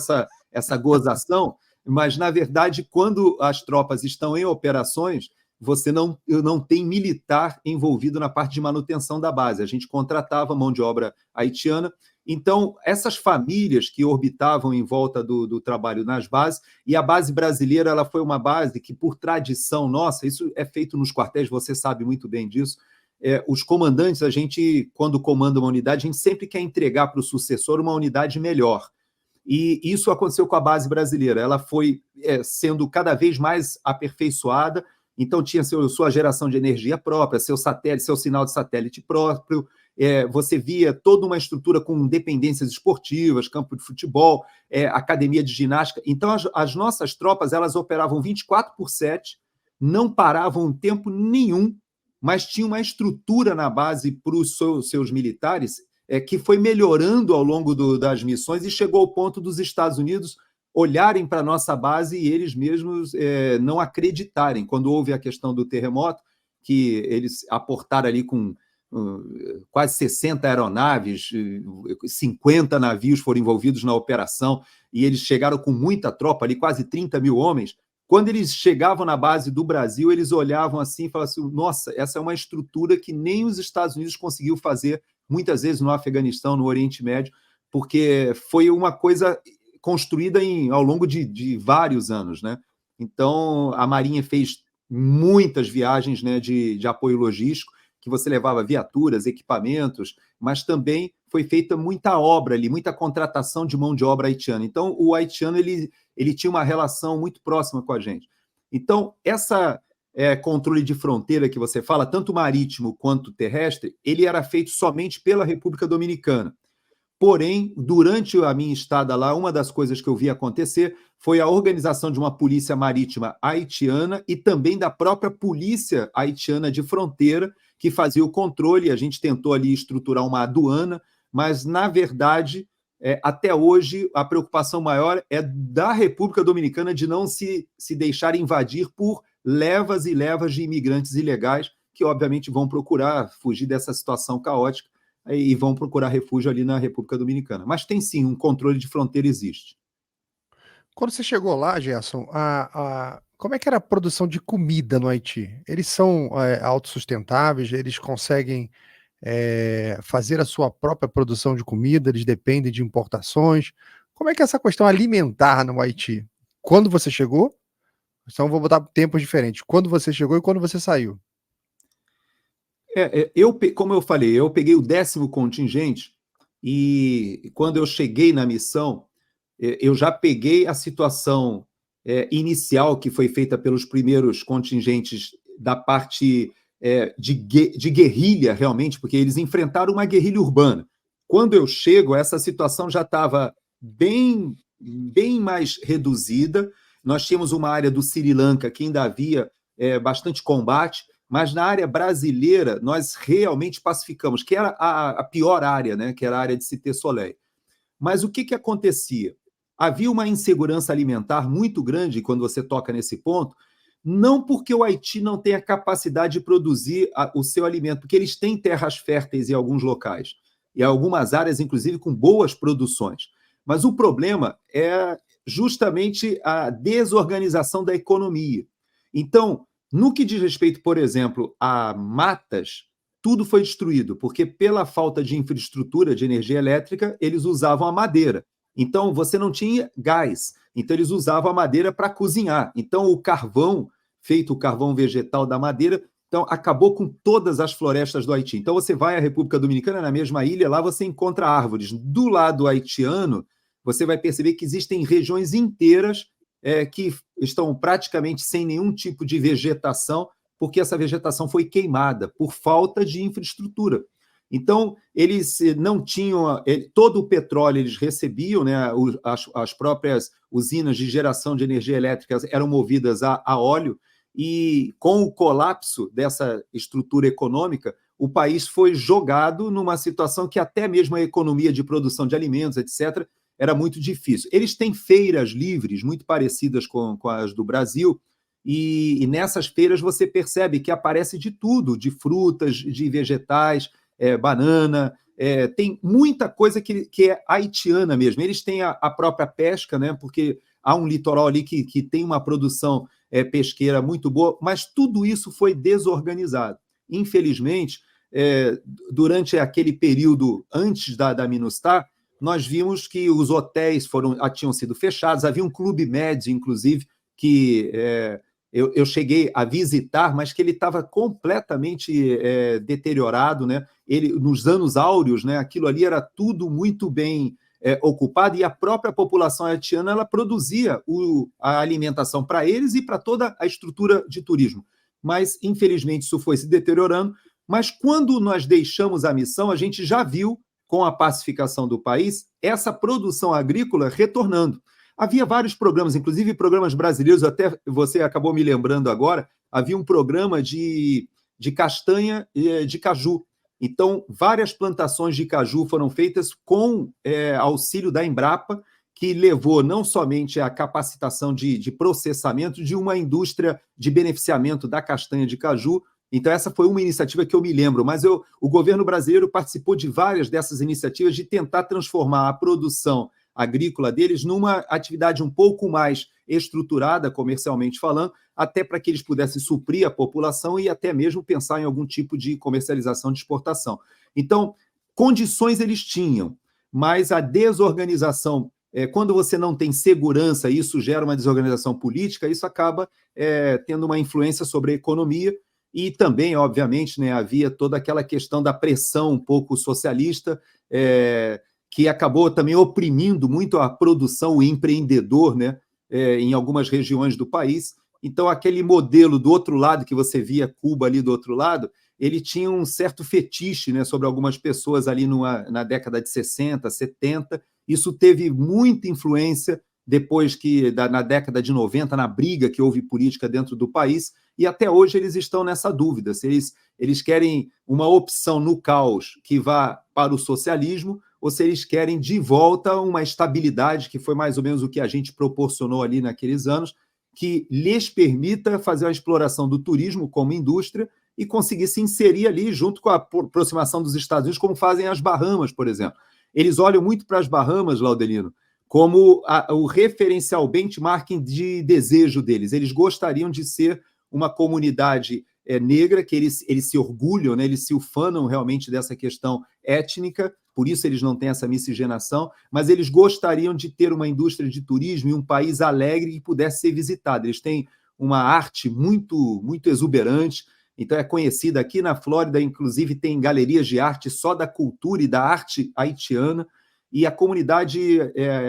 essa gozação, mas, na verdade, quando as tropas estão em operações, você não tem militar envolvido na parte de manutenção da base. A gente contratava mão de obra haitiana. Então, essas famílias que orbitavam em volta do trabalho nas bases, e a base brasileira ela foi uma base que, por tradição nossa, isso é feito nos quartéis, você sabe muito bem disso, os comandantes, a gente, quando comanda uma unidade, a gente sempre quer entregar para o sucessor uma unidade melhor. E isso aconteceu com a base brasileira. Ela foi sendo cada vez mais aperfeiçoada, então tinha sua geração de energia própria, seu satélite, seu sinal de satélite próprio, você via toda uma estrutura com dependências esportivas, campo de futebol, academia de ginástica. Então, as nossas tropas elas operavam 24/7, não paravam tempo nenhum, mas tinha uma estrutura na base para os seus militares que foi melhorando ao longo das missões e chegou ao ponto dos Estados Unidos olharem para a nossa base e eles mesmos não acreditarem. Quando houve a questão do terremoto, que eles aportaram ali com quase 60 aeronaves, 50 navios foram envolvidos na operação, e eles chegaram com muita tropa, ali quase 30 mil homens. Quando eles chegavam na base do Brasil, eles olhavam assim e falavam assim, nossa, essa é uma estrutura que nem os Estados Unidos conseguiu fazer, muitas vezes no Afeganistão, no Oriente Médio, porque foi uma coisa construída ao longo de vários anos, né? Então, a Marinha fez muitas viagens, né, de apoio logístico, que você levava viaturas, equipamentos, mas também foi feita muita obra ali, muita contratação de mão de obra haitiana. Então, o haitiano ele tinha uma relação muito próxima com a gente. Então, essa controle de fronteira que você fala, tanto marítimo quanto terrestre, ele era feito somente pela República Dominicana. Porém, durante a minha estada lá, uma das coisas que eu vi acontecer foi a organização de uma polícia marítima haitiana e também da própria polícia haitiana de fronteira, que fazia o controle. A gente tentou ali estruturar uma aduana, mas, na verdade, até hoje, a preocupação maior é da República Dominicana de não se deixar invadir por levas e levas de imigrantes ilegais, que, obviamente, vão procurar fugir dessa situação caótica e vão procurar refúgio ali na República Dominicana. Mas tem sim, um controle de fronteira existe. Quando você chegou lá, Gerson, como é que era a produção de comida no Haiti? Eles são autossustentáveis, eles conseguem fazer a sua própria produção de comida, eles dependem de importações. Como é que é essa questão alimentar no Haiti? Quando você chegou? Então vou botar tempos diferentes. Quando você chegou e quando você saiu? Como eu falei, eu peguei o 10º contingente e quando eu cheguei na missão, eu já peguei a situação inicial que foi feita pelos primeiros contingentes da parte de guerrilha, realmente, porque eles enfrentaram uma guerrilha urbana. Quando eu chego, essa situação já estava bem mais reduzida. Nós tínhamos uma área do Sri Lanka que ainda havia bastante combate, mas na área brasileira nós realmente pacificamos, que era a pior área, né, que era a área de Cité Soleil. Mas o que acontecia? Havia uma insegurança alimentar muito grande quando você toca nesse ponto, não porque o Haiti não tenha capacidade de produzir o seu alimento, porque eles têm terras férteis em alguns locais, e algumas áreas, inclusive, com boas produções. Mas o problema é justamente a desorganização da economia. Então, no que diz respeito, por exemplo, a matas, tudo foi destruído, porque pela falta de infraestrutura de energia elétrica, eles usavam a madeira. Então, você não tinha gás, então eles usavam a madeira para cozinhar. Então, o carvão, feito o carvão vegetal da madeira, então acabou com todas as florestas do Haiti. Então, você vai à República Dominicana, na mesma ilha, lá você encontra árvores. Do lado haitiano, você vai perceber que existem regiões inteiras que estão praticamente sem nenhum tipo de vegetação, porque essa vegetação foi queimada por falta de infraestrutura. Então, eles não tinham... Todo o petróleo eles recebiam, né, as próprias usinas de geração de energia elétrica eram movidas a óleo, e com o colapso dessa estrutura econômica, o país foi jogado numa situação que até mesmo a economia de produção de alimentos, etc., era muito difícil. Eles têm feiras livres, muito parecidas com as do Brasil, e nessas feiras você percebe que aparece de tudo, de frutas, de vegetais, banana, tem muita coisa que é haitiana mesmo. Eles têm a própria pesca, né? Porque há um litoral ali que tem uma produção pesqueira muito boa, mas tudo isso foi desorganizado. Infelizmente, durante aquele período antes da MINUSTAH, nós vimos que os hotéis tinham sido fechados, havia um clube med, inclusive, que eu cheguei a visitar, mas que ele estava completamente deteriorado, né? Nos anos áureos, né, aquilo ali era tudo muito bem ocupado, e a própria população haitiana ela produzia a alimentação para eles e para toda a estrutura de turismo. Mas, infelizmente, isso foi se deteriorando. Mas, quando nós deixamos a missão, a gente já viu, com a pacificação do país, essa produção agrícola retornando. Havia vários programas, inclusive programas brasileiros, até você acabou me lembrando agora, havia um programa de castanha de caju. Então, várias plantações de caju foram feitas com auxílio da Embrapa, que levou não somente a capacitação de processamento de uma indústria de beneficiamento da castanha de caju. Então, essa foi uma iniciativa que eu me lembro, mas o governo brasileiro participou de várias dessas iniciativas de tentar transformar a produção agrícola deles numa atividade um pouco mais estruturada, comercialmente falando, até para que eles pudessem suprir a população e até mesmo pensar em algum tipo de comercialização de exportação. Então, condições eles tinham, mas a desorganização, quando você não tem segurança, isso gera uma desorganização política, isso acaba tendo uma influência sobre a economia. E também, obviamente, né, havia toda aquela questão da pressão um pouco socialista, que acabou também oprimindo muito a produção, o empreendedor, né, em algumas regiões do país. Então, aquele modelo do outro lado, que você via Cuba ali do outro lado, ele tinha um certo fetiche, né, sobre algumas pessoas ali na década de 60, 70. Isso teve muita influência depois na década de 90, na briga que houve política dentro do país, e até hoje eles estão nessa dúvida, se eles querem uma opção no caos que vá para o socialismo, ou se eles querem de volta uma estabilidade, que foi mais ou menos o que a gente proporcionou ali naqueles anos, que lhes permita fazer a exploração do turismo como indústria e conseguir se inserir ali junto com a aproximação dos Estados Unidos, como fazem as Bahamas, por exemplo. Eles olham muito para as Bahamas, Laudelino, como o referencial benchmarking de desejo deles. Eles gostariam de ser uma comunidade negra, que eles se orgulham, né? Eles se ufanam realmente dessa questão étnica, por isso eles não têm essa miscigenação, mas eles gostariam de ter uma indústria de turismo e um país alegre que pudesse ser visitado. Eles têm uma arte muito, muito exuberante, então é conhecida aqui na Flórida, inclusive tem galerias de arte só da cultura e da arte haitiana, e a comunidade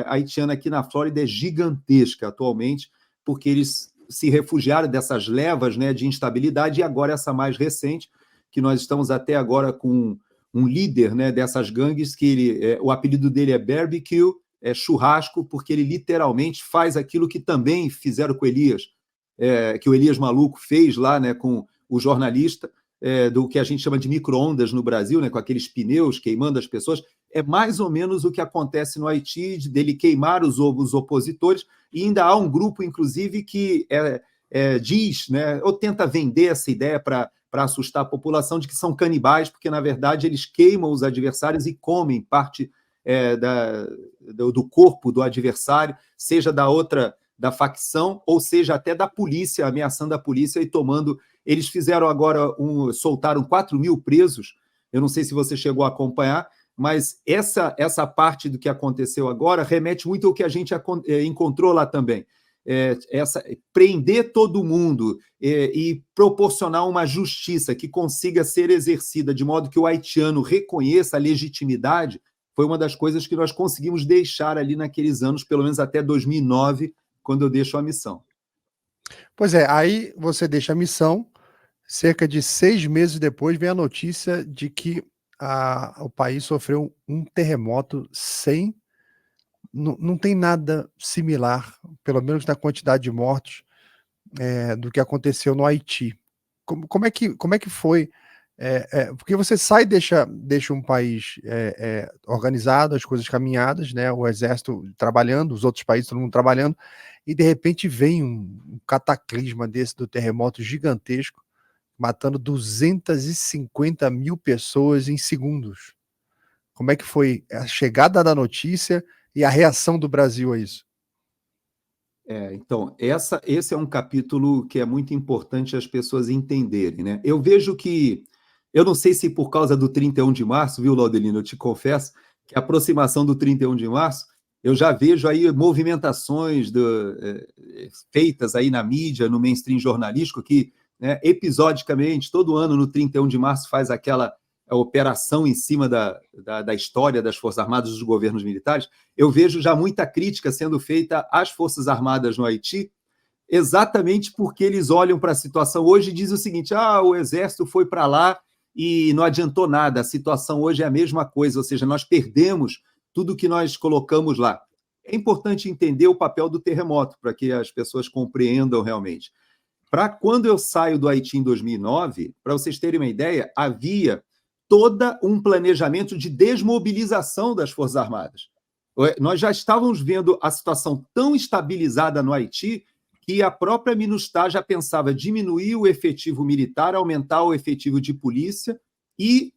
haitiana aqui na Flórida é gigantesca atualmente, porque eles se refugiaram dessas levas, né, de instabilidade, e agora essa mais recente, que nós estamos até agora com um líder, né, dessas gangues, que o apelido dele é barbecue, churrasco, porque ele literalmente faz aquilo que também fizeram com o Elias, que o Elias Maluco fez lá, né, com o jornalista, do que a gente chama de micro-ondas no Brasil, né, com aqueles pneus queimando as pessoas. É mais ou menos o que acontece no Haiti, dele queimar os opositores, e ainda há um grupo, inclusive, que diz, né, ou tenta vender essa ideia para assustar a população, de que são canibais, porque, na verdade, eles queimam os adversários e comem parte do corpo do adversário, seja da facção, ou seja até da polícia, ameaçando a polícia e tomando. Eles fizeram agora, soltaram 4.000 presos, eu não sei se você chegou a acompanhar, mas essa parte do que aconteceu agora remete muito ao que a gente encontrou lá também. Prender todo mundo e proporcionar uma justiça que consiga ser exercida de modo que o haitiano reconheça a legitimidade, foi uma das coisas que nós conseguimos deixar ali naqueles anos, pelo menos até 2009, quando eu deixo a missão. Pois é, aí você deixa a missão, cerca de 6 meses depois vem a notícia de que o país sofreu um terremoto sem... Não tem nada similar, pelo menos na quantidade de mortos, do que aconteceu no Haiti. Como é que foi? Porque você sai e deixa um país organizado, as coisas caminhadas, né, o exército trabalhando, os outros países, todo mundo trabalhando, e de repente vem um cataclisma desse, do terremoto gigantesco, matando 250.000 pessoas em segundos. Como é que foi a chegada da notícia e a reação do Brasil a isso? Então, esse é um capítulo que é muito importante as pessoas entenderem, né? Eu vejo que, eu não sei se por causa do 31 de março, viu, Laudelino, eu te confesso, que a aproximação do 31 de março, eu já vejo aí movimentações feitas aí na mídia, no mainstream jornalístico, que, né, episodicamente, todo ano no 31 de março faz aquela operação em cima da história das Forças Armadas dos governos militares. Eu vejo já muita crítica sendo feita às Forças Armadas no Haiti, exatamente porque eles olham para a situação hoje e dizem o seguinte: o Exército foi para lá e não adiantou nada, a situação hoje é a mesma coisa, ou seja, nós perdemos tudo que nós colocamos lá. É importante entender o papel do terremoto, para que as pessoas compreendam realmente. Para quando eu saio do Haiti em 2009, para vocês terem uma ideia, havia todo um planejamento de desmobilização das Forças Armadas. Nós já estávamos vendo a situação tão estabilizada no Haiti que a própria MINUSTAH já pensava diminuir o efetivo militar, aumentar o efetivo de polícia e,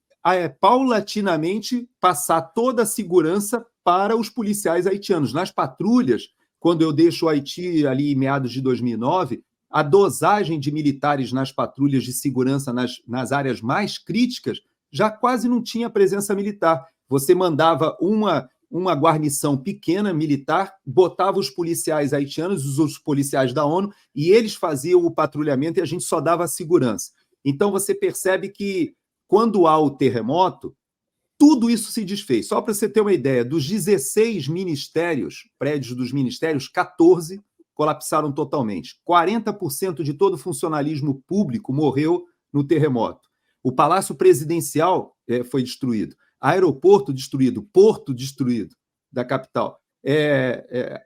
paulatinamente, passar toda a segurança para os policiais haitianos. Nas patrulhas, quando eu deixo o Haiti ali em meados de 2009, a dosagem de militares nas patrulhas de segurança nas áreas mais críticas já quase não tinha presença militar. Você mandava uma guarnição pequena militar, botava os policiais haitianos, os policiais da ONU, e eles faziam o patrulhamento e a gente só dava a segurança. Então você percebe que, quando há o terremoto, tudo isso se desfez. Só para você ter uma ideia, dos 16 ministérios, prédios dos ministérios, 14 colapsaram totalmente. 40% de todo o funcionalismo público morreu no terremoto. O Palácio Presidencial foi destruído, aeroporto destruído, porto destruído da capital.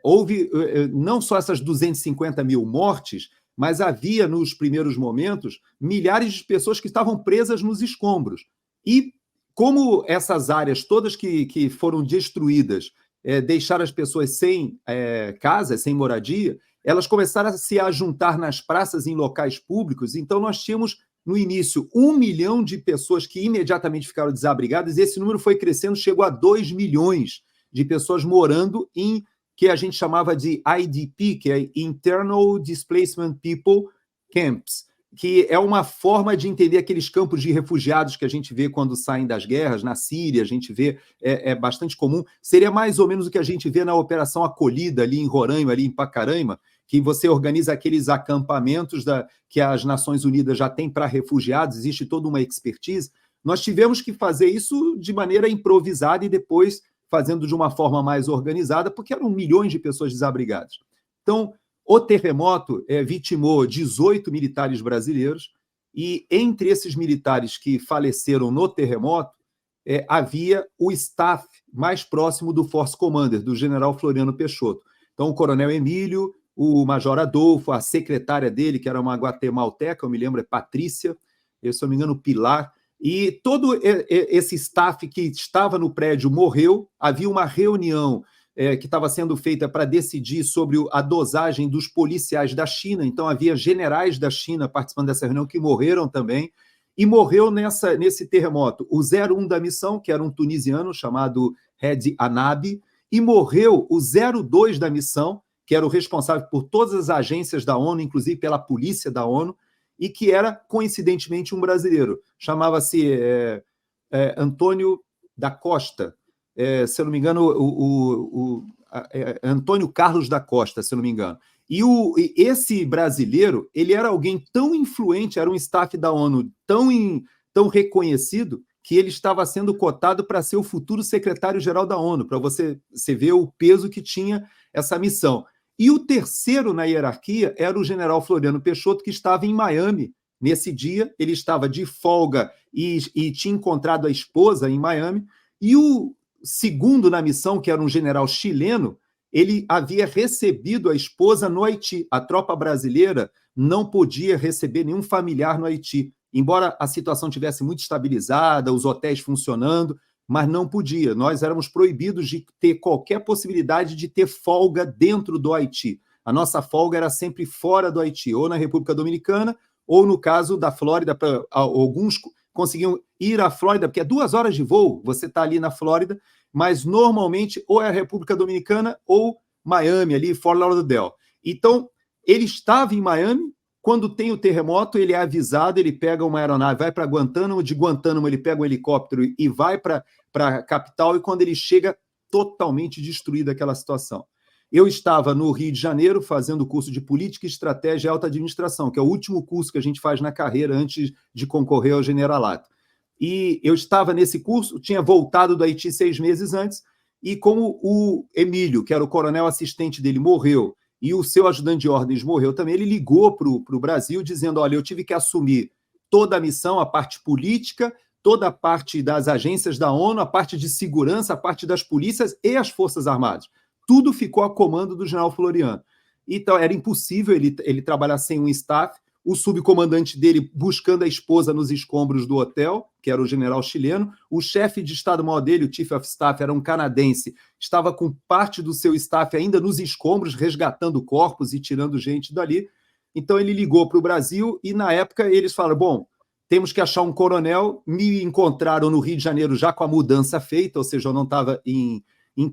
Houve não só essas 250 mil mortes, mas havia, nos primeiros momentos, milhares de pessoas que estavam presas nos escombros. E como essas áreas todas que foram destruídas deixaram as pessoas sem casa, sem moradia, elas começaram a se ajuntar nas praças, em locais públicos. Então, nós tínhamos, no início, 1 milhão de pessoas que imediatamente ficaram desabrigadas, e esse número foi crescendo, chegou a 2 milhões de pessoas morando em que a gente chamava de IDP, que é Internal Displacement People Camps, que é uma forma de entender aqueles campos de refugiados que a gente vê quando saem das guerras. Na Síria, a gente vê, é bastante comum. Seria mais ou menos o que a gente vê na Operação Acolhida, ali em Roraima, ali em Pacaraima, que você organiza aqueles acampamentos que as Nações Unidas já têm para refugiados, existe toda uma expertise. Nós tivemos que fazer isso de maneira improvisada e depois fazendo de uma forma mais organizada, porque eram milhões de pessoas desabrigadas. Então, o terremoto vitimou 18 militares brasileiros, e entre esses militares que faleceram no terremoto, havia o staff mais próximo do Force Commander, do general Floriano Peixoto. Então, o coronel Emílio, o major Adolfo, a secretária dele, que era uma guatemalteca, eu me lembro, é Patrícia, se eu não me engano, Pilar, e todo esse staff que estava no prédio morreu. Havia uma reunião que estava sendo feita para decidir sobre a dosagem dos policiais da China. Então, havia generais da China participando dessa reunião que morreram também. E morreu nesse terremoto o 01 da missão, que era um tunisiano chamado Hed Anabi, e morreu o 02 da missão, que era o responsável por todas as agências da ONU, inclusive pela polícia da ONU, e que era, coincidentemente, um brasileiro. Chamava-se Antônio da Costa, se eu não me engano, Antônio Carlos da Costa, se eu não me engano. E esse brasileiro, ele era alguém tão influente, era um staff da ONU tão reconhecido, que ele estava sendo cotado para ser o futuro secretário-geral da ONU, para você ver o peso que tinha essa missão. E o terceiro na hierarquia era o general Floriano Peixoto, que estava em Miami nesse dia. Ele estava de folga e tinha encontrado a esposa em Miami. E o segundo na missão, que era um general chileno, ele havia recebido a esposa no Haiti. A tropa brasileira não podia receber nenhum familiar no Haiti, embora a situação tivesse muito estabilizada, os hotéis funcionando, mas não podia. Nós éramos proibidos de ter qualquer possibilidade de ter folga dentro do Haiti. A nossa folga era sempre fora do Haiti, ou na República Dominicana, ou no caso da Flórida, para alguns conseguiam ir à Flórida, porque é 2 horas de voo, você está ali na Flórida, mas normalmente ou é a República Dominicana ou Miami, ali, Fort Lauderdale. Então, ele estava em Miami, quando tem o terremoto, ele é avisado, ele pega uma aeronave, vai para Guantánamo, de Guantánamo ele pega um helicóptero e vai para a capital, e quando ele chega, totalmente destruída aquela situação. Eu estava no Rio de Janeiro fazendo o curso de Política, Estratégia e Alta Administração, que é o último curso que a gente faz na carreira antes de concorrer ao generalato. E eu estava nesse curso, tinha voltado do Haiti 6 meses antes, e como o Emílio, que era o coronel assistente dele, morreu, e o seu ajudante de ordens morreu também, ele ligou para o Brasil dizendo, olha, eu tive que assumir toda a missão, a parte política, toda a parte das agências da ONU, a parte de segurança, a parte das polícias e as Forças Armadas. Tudo ficou a comando do general Floriano. Então, era impossível ele trabalhar sem um staff. O subcomandante dele buscando a esposa nos escombros do hotel, que era o general chileno. O chefe de Estado-Maior dele, o Chief of Staff, era um canadense, estava com parte do seu staff ainda nos escombros, resgatando corpos e tirando gente dali. Então, ele ligou para o Brasil e, na época, eles falaram, bom, temos que achar um coronel. Me encontraram no Rio de Janeiro já com a mudança feita, ou seja, eu não estava em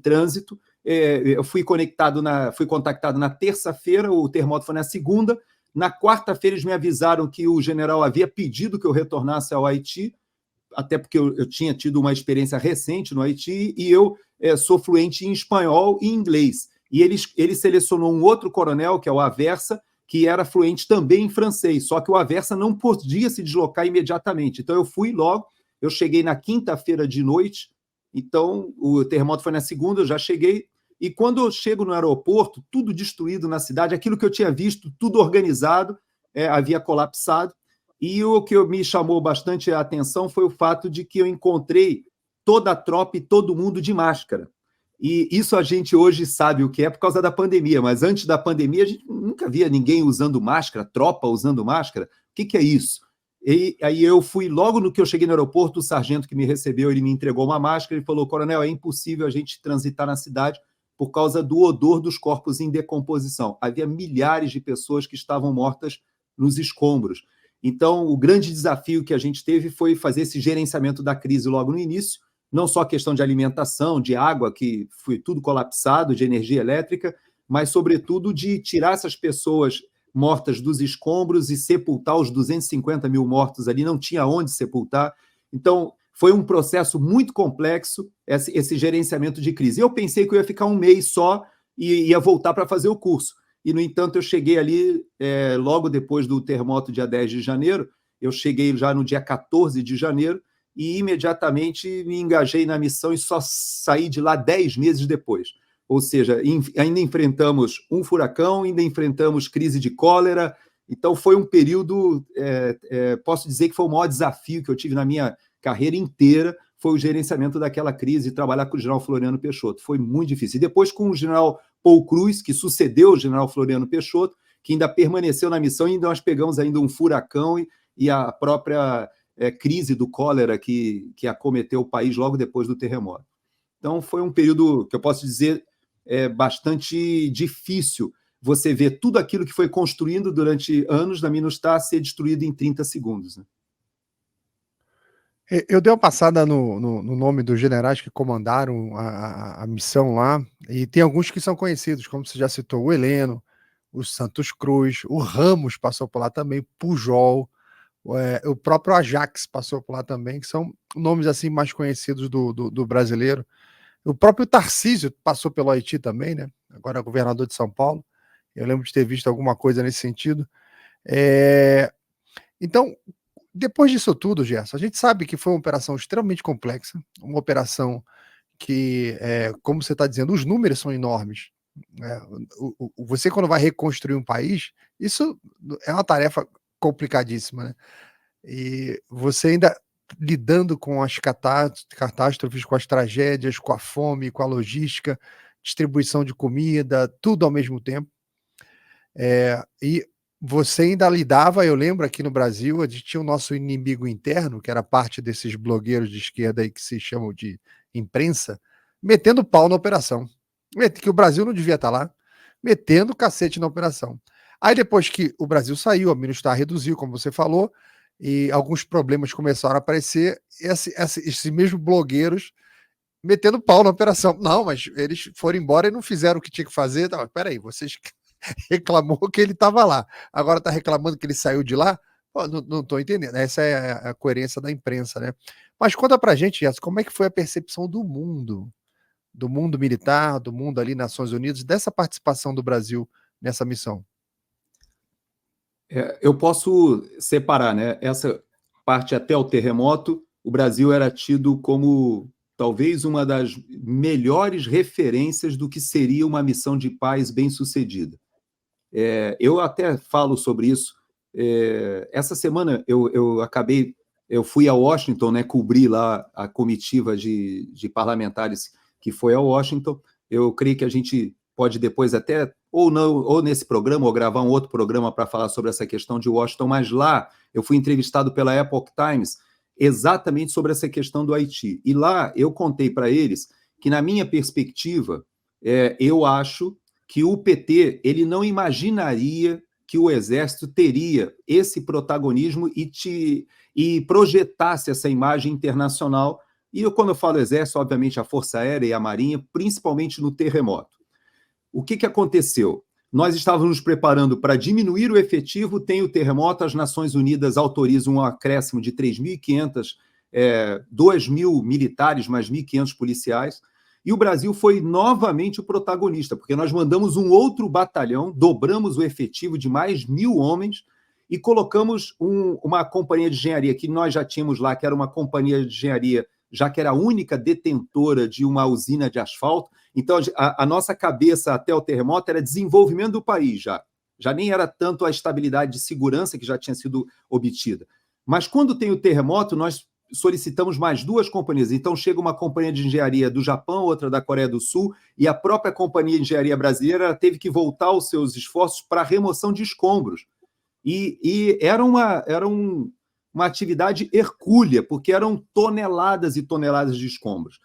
trânsito. Eu fui contactado na terça-feira, o terremoto foi na segunda. Na quarta-feira, eles me avisaram que o general havia pedido que eu retornasse ao Haiti, até porque eu tinha tido uma experiência recente no Haiti, e eu sou fluente em espanhol e inglês. E ele selecionou um outro coronel, que é o Aversa, que era fluente também em francês, só que o Aversa não podia se deslocar imediatamente. Então, eu fui logo, eu cheguei na quinta-feira de noite, então o terremoto foi na segunda, eu já cheguei. E quando eu chego no aeroporto, tudo destruído na cidade, aquilo que eu tinha visto, tudo organizado, havia colapsado. E o que me chamou bastante a atenção foi o fato de que eu encontrei toda a tropa e todo mundo de máscara. E isso a gente hoje sabe o que é por causa da pandemia, mas antes da pandemia a gente nunca via ninguém usando máscara, tropa usando máscara. O que é isso? E aí eu fui, logo no que eu cheguei no aeroporto, o sargento que me recebeu, ele me entregou uma máscara e falou, coronel, é impossível a gente transitar na cidade por causa do odor dos corpos em decomposição. Havia milhares de pessoas que estavam mortas nos escombros. Então, o grande desafio que a gente teve foi fazer esse gerenciamento da crise logo no início, não só a questão de alimentação, de água, que foi tudo colapsado, de energia elétrica, mas, sobretudo, de tirar essas pessoas mortas dos escombros e sepultar os 250 mil mortos ali, não tinha onde sepultar. Então, foi um processo muito complexo, esse gerenciamento de crise. Eu pensei que eu ia ficar um mês só e ia voltar para fazer o curso. E, no entanto, eu cheguei ali logo depois do terremoto, dia 10 de janeiro, eu cheguei já no dia 14 de janeiro e imediatamente me engajei na missão e só saí de lá 10 meses depois. Ou seja, ainda enfrentamos um furacão, ainda enfrentamos crise de cólera. Então, foi um período, posso dizer que foi o maior desafio que eu tive na minha carreira inteira, foi o gerenciamento daquela crise e trabalhar com o general Floriano Peixoto. Foi muito difícil. E depois com o general Paul Cruz, que sucedeu o general Floriano Peixoto, que ainda permaneceu na missão, e ainda nós pegamos ainda um furacão e a própria crise do cólera que acometeu o país logo depois do terremoto. Então, foi um período que eu posso dizer bastante difícil. Você vê tudo aquilo que foi construindo durante anos da MINUSTAH ser destruído em 30 segundos, né? Eu dei uma passada no nome dos generais que comandaram a missão lá, e tem alguns que são conhecidos, como você já citou, o Heleno, o Santos Cruz, o Ramos passou por lá também, Pujol, o próprio Ajax passou por lá também, que são nomes assim mais conhecidos do brasileiro. O próprio Tarcísio passou pelo Haiti também, né? Agora é governador de São Paulo. Eu lembro de ter visto alguma coisa nesse sentido. Então, depois disso tudo, Gerson, a gente sabe que foi uma operação extremamente complexa, uma operação que, como você está dizendo, os números são enormes. Você, quando vai reconstruir um país, isso é uma tarefa complicadíssima, né? E você ainda lidando com as catástrofes, com as tragédias, com a fome, com a logística, distribuição de comida, tudo ao mesmo tempo. E você ainda lidava, eu lembro aqui no Brasil, a gente tinha o nosso inimigo interno, que era parte desses blogueiros de esquerda aí que se chamam de imprensa, metendo pau na operação. Que o Brasil não devia estar lá, metendo cacete na operação. Aí depois que o Brasil saiu, a MINUSTAH reduziu, como você falou, e alguns problemas começaram a aparecer, esses mesmos blogueiros metendo pau na operação. Não, mas eles foram embora e não fizeram o que tinha que fazer. Não, peraí, vocês reclamou que ele estava lá, agora está reclamando que ele saiu de lá? Pô, não estou entendendo. Essa é a coerência da imprensa, né? Mas conta pra gente, Jess, como é que foi a percepção do mundo militar, do mundo ali, Nações Unidas, dessa participação do Brasil nessa missão? Eu posso separar, né? Essa parte até o terremoto, o Brasil era tido como talvez uma das melhores referências do que seria uma missão de paz bem-sucedida. Eu até falo sobre isso. Essa semana eu fui a Washington, né, cobrir lá a comitiva de parlamentares que foi a Washington. Eu creio que a gente pode depois até, ou não, ou nesse programa, ou gravar um outro programa para falar sobre essa questão de Washington, mas lá eu fui entrevistado pela Epoch Times exatamente sobre essa questão do Haiti. E lá eu contei para eles que, na minha perspectiva, eu acho que o PT ele não imaginaria que o Exército teria esse protagonismo e projetasse essa imagem internacional. E quando eu falo Exército, obviamente a Força Aérea e a Marinha, principalmente no terremoto. O que aconteceu? Nós estávamos nos preparando para diminuir o efetivo, tem o terremoto, as Nações Unidas autorizam um acréscimo de 3.500, 2.000 militares, mais 1.500 policiais, e o Brasil foi novamente o protagonista, porque nós mandamos um outro batalhão, dobramos o efetivo de mais 1.000 homens e colocamos uma companhia de engenharia que nós já tínhamos lá, que era uma companhia de engenharia, já que era a única detentora de uma usina de asfalto. Então, a nossa cabeça até o terremoto era desenvolvimento do país já. Já nem era tanto a estabilidade de segurança que já tinha sido obtida. Mas quando tem o terremoto, nós solicitamos mais 2 companhias. Então, chega uma companhia de engenharia do Japão, outra da Coreia do Sul, e a própria companhia de engenharia brasileira teve que voltar os seus esforços para a remoção de escombros. E era uma atividade hercúlea, porque eram toneladas e toneladas de escombros.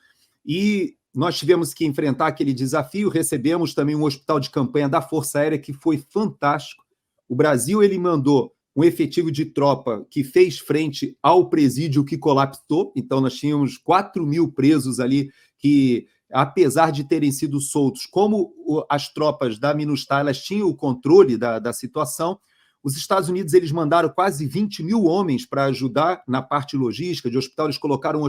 E nós tivemos que enfrentar aquele desafio, recebemos também um hospital de campanha da Força Aérea, que foi fantástico. O Brasil ele mandou um efetivo de tropa que fez frente ao presídio que colapsou, então nós tínhamos 4.000 presos ali que, apesar de terem sido soltos, como as tropas da MINUSTAH, elas tinham o controle da situação. Os Estados Unidos eles mandaram quase 20.000 homens para ajudar na parte logística de hospital. Eles colocaram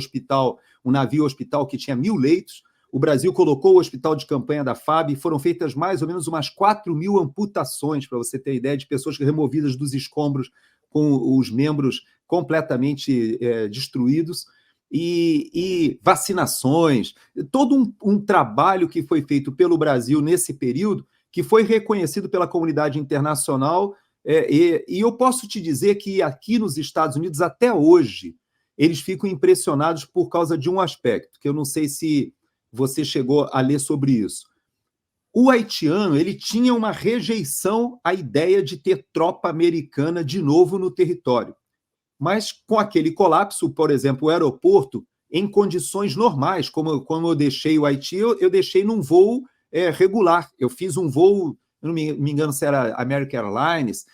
um navio-hospital que tinha 1.000 leitos. O Brasil colocou o hospital de campanha da FAB e foram feitas mais ou menos umas 4.000 amputações, para você ter ideia, de pessoas removidas dos escombros com os membros completamente destruídos. E vacinações, todo um trabalho que foi feito pelo Brasil nesse período, que foi reconhecido pela comunidade internacional. E eu posso te dizer que aqui nos Estados Unidos, até hoje, eles ficam impressionados por causa de um aspecto, que eu não sei se você chegou a ler sobre isso. O haitiano ele tinha uma rejeição à ideia de ter tropa americana de novo no território. Mas com aquele colapso, por exemplo, o aeroporto, em condições normais, como eu deixei o Haiti, eu deixei num voo regular. Eu fiz um voo, eu não me engano se era American Airlines,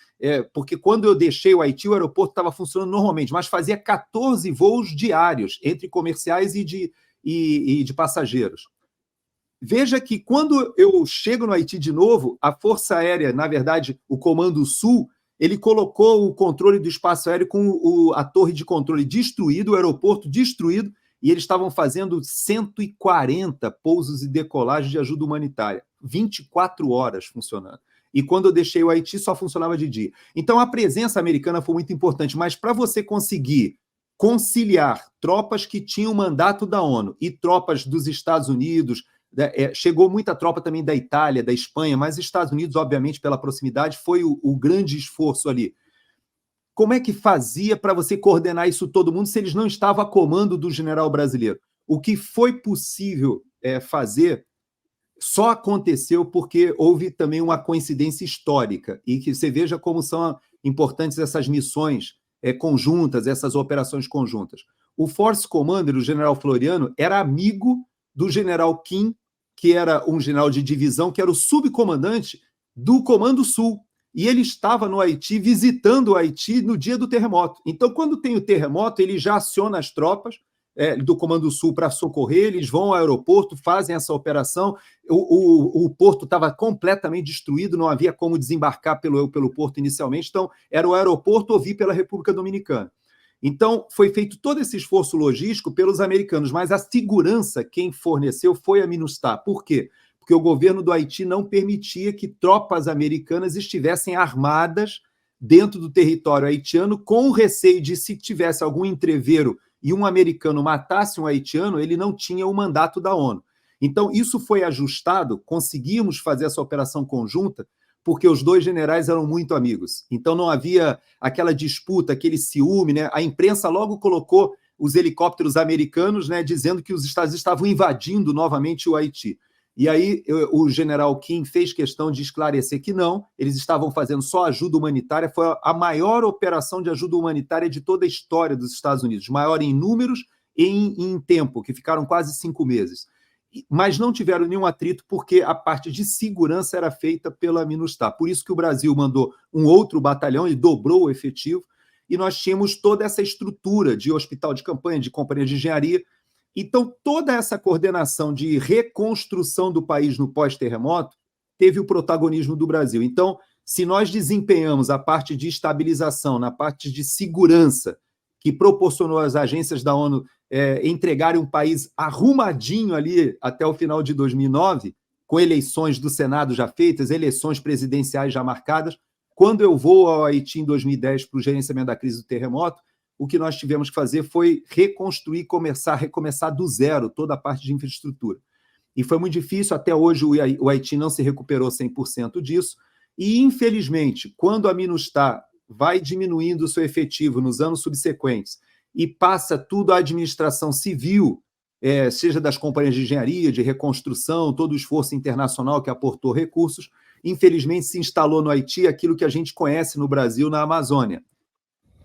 porque quando eu deixei o Haiti, o aeroporto estava funcionando normalmente, mas fazia 14 voos diários, entre comerciais e de passageiros. Veja que quando eu chego no Haiti de novo, a Força Aérea, na verdade, o Comando Sul, ele colocou o controle do espaço aéreo com a torre de controle destruída, o aeroporto destruído, e eles estavam fazendo 140 pousos e decolagens de ajuda humanitária, 24 horas funcionando. E quando eu deixei o Haiti, só funcionava de dia. Então, a presença americana foi muito importante, mas para você conseguir conciliar tropas que tinham mandato da ONU e tropas dos Estados Unidos, chegou muita tropa também da Itália, da Espanha, mas os Estados Unidos, obviamente, pela proximidade, foi o grande esforço ali. Como é que fazia para você coordenar isso todo mundo se eles não estavam a comando do general brasileiro? O que foi possível fazer só aconteceu porque houve também uma coincidência histórica, e que você veja como são importantes essas missões conjuntas, essas operações conjuntas. O Force Commander, o general Floriano, era amigo do general Kim, que era um general de divisão, que era o subcomandante do Comando Sul. e ele estava no Haiti, visitando o Haiti no dia do terremoto. Então, quando tem o terremoto, ele já aciona as tropas do Comando Sul para socorrer, eles vão ao aeroporto, fazem essa operação, o porto estava completamente destruído, não havia como desembarcar pelo porto inicialmente, então era o aeroporto ou vir pela República Dominicana. Então, foi feito todo esse esforço logístico pelos americanos, mas a segurança quem forneceu foi a MINUSTAH. Por quê? Porque o governo do Haiti não permitia que tropas americanas estivessem armadas dentro do território haitiano, com o receio de, se tivesse algum entreveiro e um americano matasse um haitiano, ele não tinha o mandato da ONU. Então, isso foi ajustado, conseguimos fazer essa operação conjunta, porque os dois generais eram muito amigos. Então, não havia aquela disputa, aquele ciúme, né? A imprensa logo colocou os helicópteros americanos, né, dizendo que os Estados Unidos estavam invadindo novamente o Haiti. E aí o general Kim fez questão de esclarecer que não, eles estavam fazendo só ajuda humanitária, foi a maior operação de ajuda humanitária de toda a história dos Estados Unidos, maior em números e em tempo, que ficaram quase 5 meses. Mas não tiveram nenhum atrito, porque a parte de segurança era feita pela MINUSTAH. Por isso que o Brasil mandou um outro batalhão e dobrou o efetivo, e nós tínhamos toda essa estrutura de hospital de campanha, de companhia de engenharia. Então, toda essa coordenação de reconstrução do país no pós-terremoto teve o protagonismo do Brasil. Então, se nós desempenhamos a parte de estabilização, na parte de segurança, que proporcionou às agências da ONU entregarem um país arrumadinho ali até o final de 2009, com eleições do Senado já feitas, eleições presidenciais já marcadas, quando eu vou ao Haiti em 2010 para o gerenciamento da crise do terremoto, o que nós tivemos que fazer foi reconstruir, recomeçar do zero toda a parte de infraestrutura. E foi muito difícil, até hoje o Haiti não se recuperou 100% disso, e infelizmente, quando a MINUSTAH vai diminuindo o seu efetivo nos anos subsequentes e passa tudo à administração civil, seja das companhias de engenharia, de reconstrução, todo o esforço internacional que aportou recursos, infelizmente se instalou no Haiti aquilo que a gente conhece no Brasil, na Amazônia.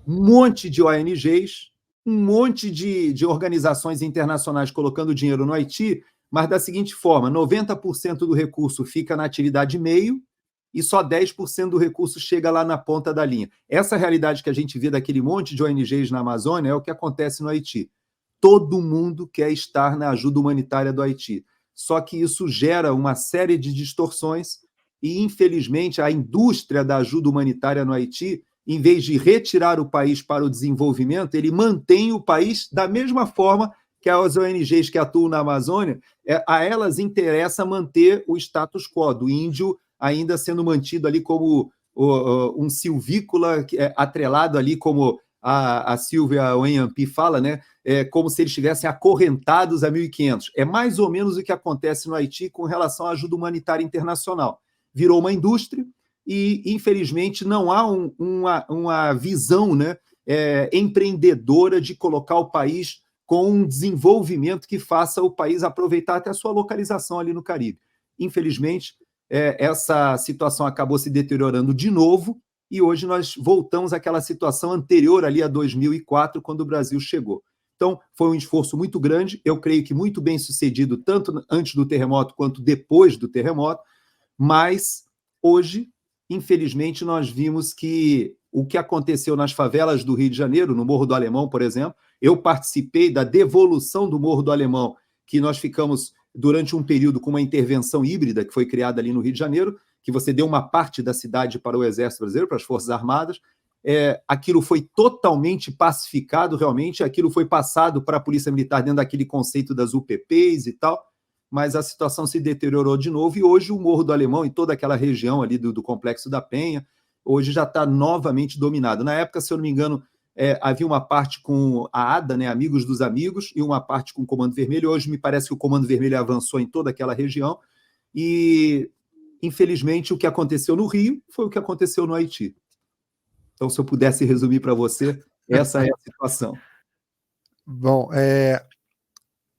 Um monte de ONGs, um monte de organizações internacionais colocando dinheiro no Haiti, mas da seguinte forma, 90% do recurso fica na atividade meio e só 10% do recurso chega lá na ponta da linha. Essa realidade que a gente vê daquele monte de ONGs na Amazônia é o que acontece no Haiti. Todo mundo quer estar na ajuda humanitária do Haiti. Só que isso gera uma série de distorções e, infelizmente, a indústria da ajuda humanitária no Haiti, em vez de retirar o país para o desenvolvimento, ele mantém o país da mesma forma que as ONGs que atuam na Amazônia, a elas interessa manter o status quo do índio ainda sendo mantido ali como um silvícola atrelado ali, como a Silvia Onhampi fala, né? Como se eles estivessem acorrentados a 1.500. É mais ou menos o que acontece no Haiti com relação à ajuda humanitária internacional. Virou uma indústria e, infelizmente, não há uma visão, né, empreendedora de colocar o país com um desenvolvimento que faça o país aproveitar até a sua localização ali no Caribe. Infelizmente, essa situação acabou se deteriorando de novo e hoje nós voltamos àquela situação anterior ali a 2004, quando o Brasil chegou. Então, foi um esforço muito grande, eu creio que muito bem sucedido, tanto antes do terremoto quanto depois do terremoto, mas hoje, infelizmente, nós vimos que o que aconteceu nas favelas do Rio de Janeiro, no Morro do Alemão, por exemplo, eu participei da devolução do Morro do Alemão, que nós ficamos durante um período com uma intervenção híbrida que foi criada ali no Rio de Janeiro, que você deu uma parte da cidade para o Exército Brasileiro, para as Forças Armadas. Aquilo foi totalmente pacificado, realmente, aquilo foi passado para a Polícia Militar dentro daquele conceito das UPPs e tal, mas a situação se deteriorou de novo e hoje o Morro do Alemão e toda aquela região ali do Complexo da Penha, hoje já está novamente dominado. Na época, se eu não me engano, havia uma parte com a ADA, né, Amigos dos Amigos, e uma parte com o Comando Vermelho. Hoje me parece que o Comando Vermelho avançou em toda aquela região e, infelizmente, o que aconteceu no Rio foi o que aconteceu no Haiti. Então, se eu pudesse resumir para você, essa é a situação. Bom,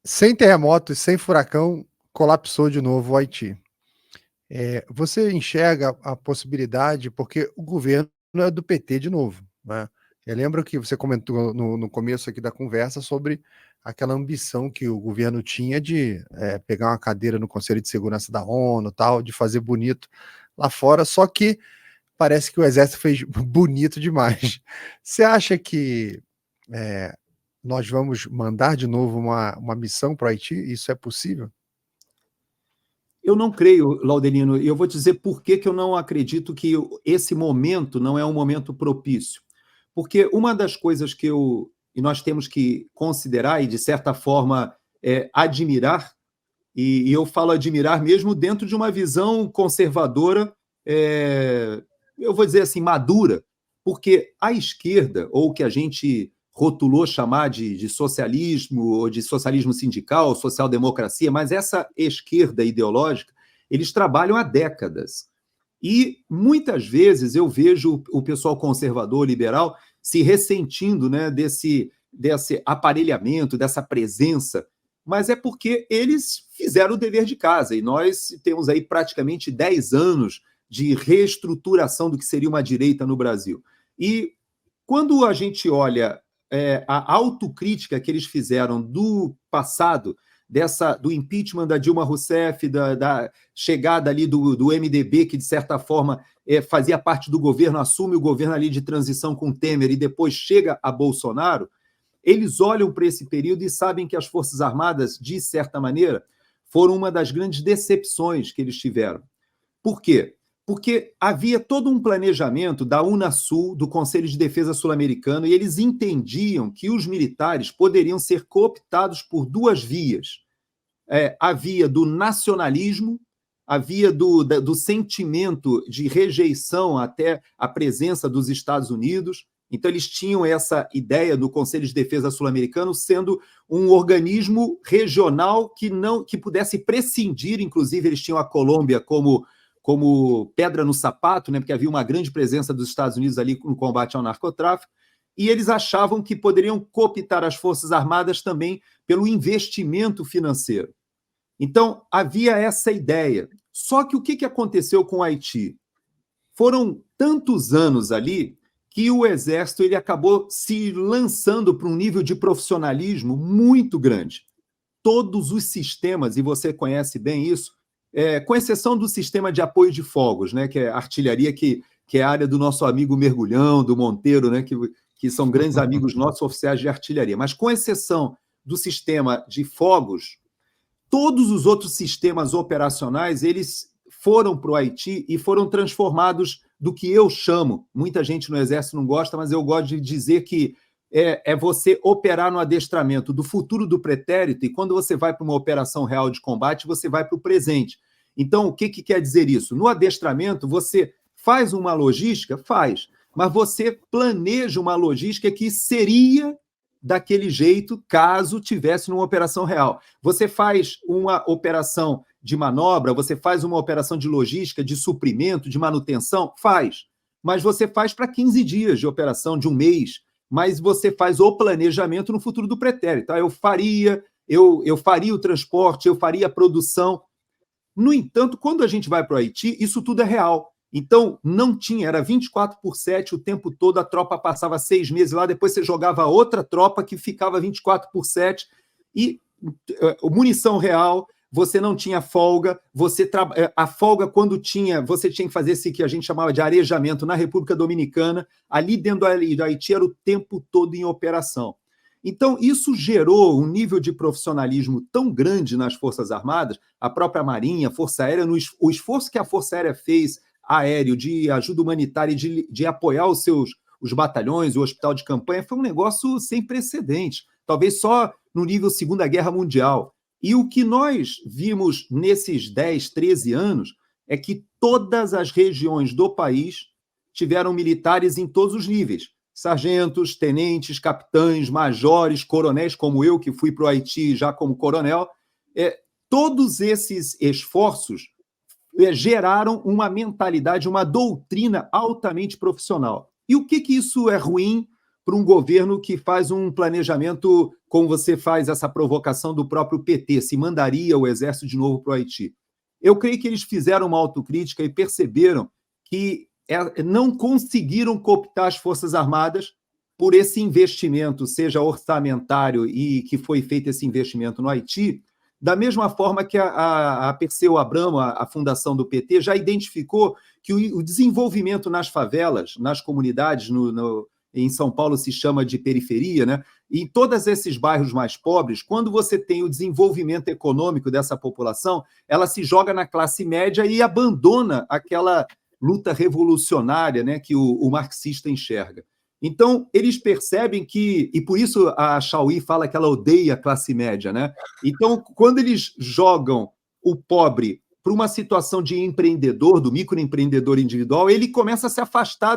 sem terremoto e sem furacão, colapsou de novo o Haiti. Você enxerga a possibilidade, porque o governo é do PT de novo, né? Eu lembro que você comentou no começo aqui da conversa sobre aquela ambição que o governo tinha de pegar uma cadeira no Conselho de Segurança da ONU, tal, de fazer bonito lá fora, só que parece que o exército fez bonito demais. Você acha que nós vamos mandar de novo uma missão para o Haiti? Isso é possível? Eu não creio, Laudelino, e eu vou dizer por que eu não acredito que esse momento não é um momento propício. Porque uma das coisas que nós temos que considerar e, de certa forma, admirar, e eu falo admirar mesmo dentro de uma visão conservadora, eu vou dizer assim, madura, porque a esquerda, ou o que a gente rotulou chamar de socialismo, ou de socialismo sindical, social-democracia, mas essa esquerda ideológica, eles trabalham há décadas. E muitas vezes eu vejo o pessoal conservador, liberal, se ressentindo, né, desse aparelhamento, dessa presença, mas é porque eles fizeram o dever de casa, e nós temos aí praticamente 10 anos de reestruturação do que seria uma direita no Brasil. E quando a gente olha a autocrítica que eles fizeram do passado, do impeachment da Dilma Rousseff, da chegada ali do MDB, que de certa forma fazia parte do governo, assume o governo ali de transição com Temer e depois chega a Bolsonaro, eles olham para esse período e sabem que as Forças Armadas, de certa maneira, foram uma das grandes decepções que eles tiveram. Por quê? Porque havia todo um planejamento da Unasul, do Conselho de Defesa Sul-Americano, e eles entendiam que os militares poderiam ser cooptados por duas vias. A via do nacionalismo, a via do sentimento de rejeição até a presença dos Estados Unidos. Então, eles tinham essa ideia do Conselho de Defesa Sul-Americano sendo um organismo regional que pudesse prescindir, inclusive eles tinham a Colômbia como pedra no sapato, né, porque havia uma grande presença dos Estados Unidos ali no combate ao narcotráfico, e eles achavam que poderiam cooptar as Forças Armadas também pelo investimento financeiro. Então, havia essa ideia. Só que o que aconteceu com o Haiti? Foram tantos anos ali que o Exército ele acabou se lançando para um nível de profissionalismo muito grande. Todos os sistemas, e você conhece bem isso, com exceção do sistema de apoio de fogos, né, que é a artilharia, que é a área do nosso amigo Mergulhão, do Monteiro, né, que são grandes amigos nossos oficiais de artilharia. Mas com exceção do sistema de fogos, todos os outros sistemas operacionais, eles foram para o Haiti e foram transformados do que eu chamo, muita gente no Exército não gosta, mas eu gosto de dizer que é você operar no adestramento do futuro do pretérito, e quando você vai para uma operação real de combate, você vai para o presente. Então, o que quer dizer isso? No adestramento, você faz uma logística? Faz, mas você planeja uma logística que seria daquele jeito caso tivesse numa operação real. Você faz uma operação de manobra, você faz uma operação de logística, de suprimento, de manutenção? Faz, mas você faz para 15 dias de operação, de um mês, mas você faz o planejamento no futuro do pretérito. Tá? Eu faria o transporte, eu faria a produção. No entanto, quando a gente vai para o Haiti, isso tudo é real. Então, não tinha, era 24/7 o tempo todo, a tropa passava 6 meses lá, depois você jogava outra tropa que ficava 24/7, e munição real, você não tinha folga, a folga quando tinha, você tinha que fazer esse que a gente chamava de arejamento na República Dominicana, ali dentro do Haiti era o tempo todo em operação. Então, isso gerou um nível de profissionalismo tão grande nas Forças Armadas, a própria Marinha, a Força Aérea, o esforço que a Força Aérea fez aéreo, de ajuda humanitária e de apoiar os batalhões, o hospital de campanha, foi um negócio sem precedentes, talvez só no nível Segunda Guerra Mundial. E o que nós vimos nesses 10, 13 anos é que todas as regiões do país tiveram militares em todos os níveis, sargentos, tenentes, capitães, majores, coronéis, como eu, que fui para o Haiti já como coronel. Todos esses esforços geraram uma mentalidade, uma doutrina altamente profissional. E o que isso é ruim para um governo que faz um planejamento, como você faz essa provocação do próprio PT, se mandaria o exército de novo para o Haiti? Eu creio que eles fizeram uma autocrítica e perceberam que não conseguiram cooptar as Forças Armadas por esse investimento, seja orçamentário, e que foi feito esse investimento no Haiti, da mesma forma que a Perseu Abramo, a fundação do PT, já identificou que o desenvolvimento nas favelas, nas comunidades, em São Paulo se chama de periferia, né? E em todos esses bairros mais pobres, quando você tem o desenvolvimento econômico dessa população, ela se joga na classe média e abandona aquela luta revolucionária, né, que o marxista enxerga. Então, eles percebem que, e por isso a Chauí fala que ela odeia a classe média, né? Então, quando eles jogam o pobre para uma situação de empreendedor, do microempreendedor individual, ele começa a se afastar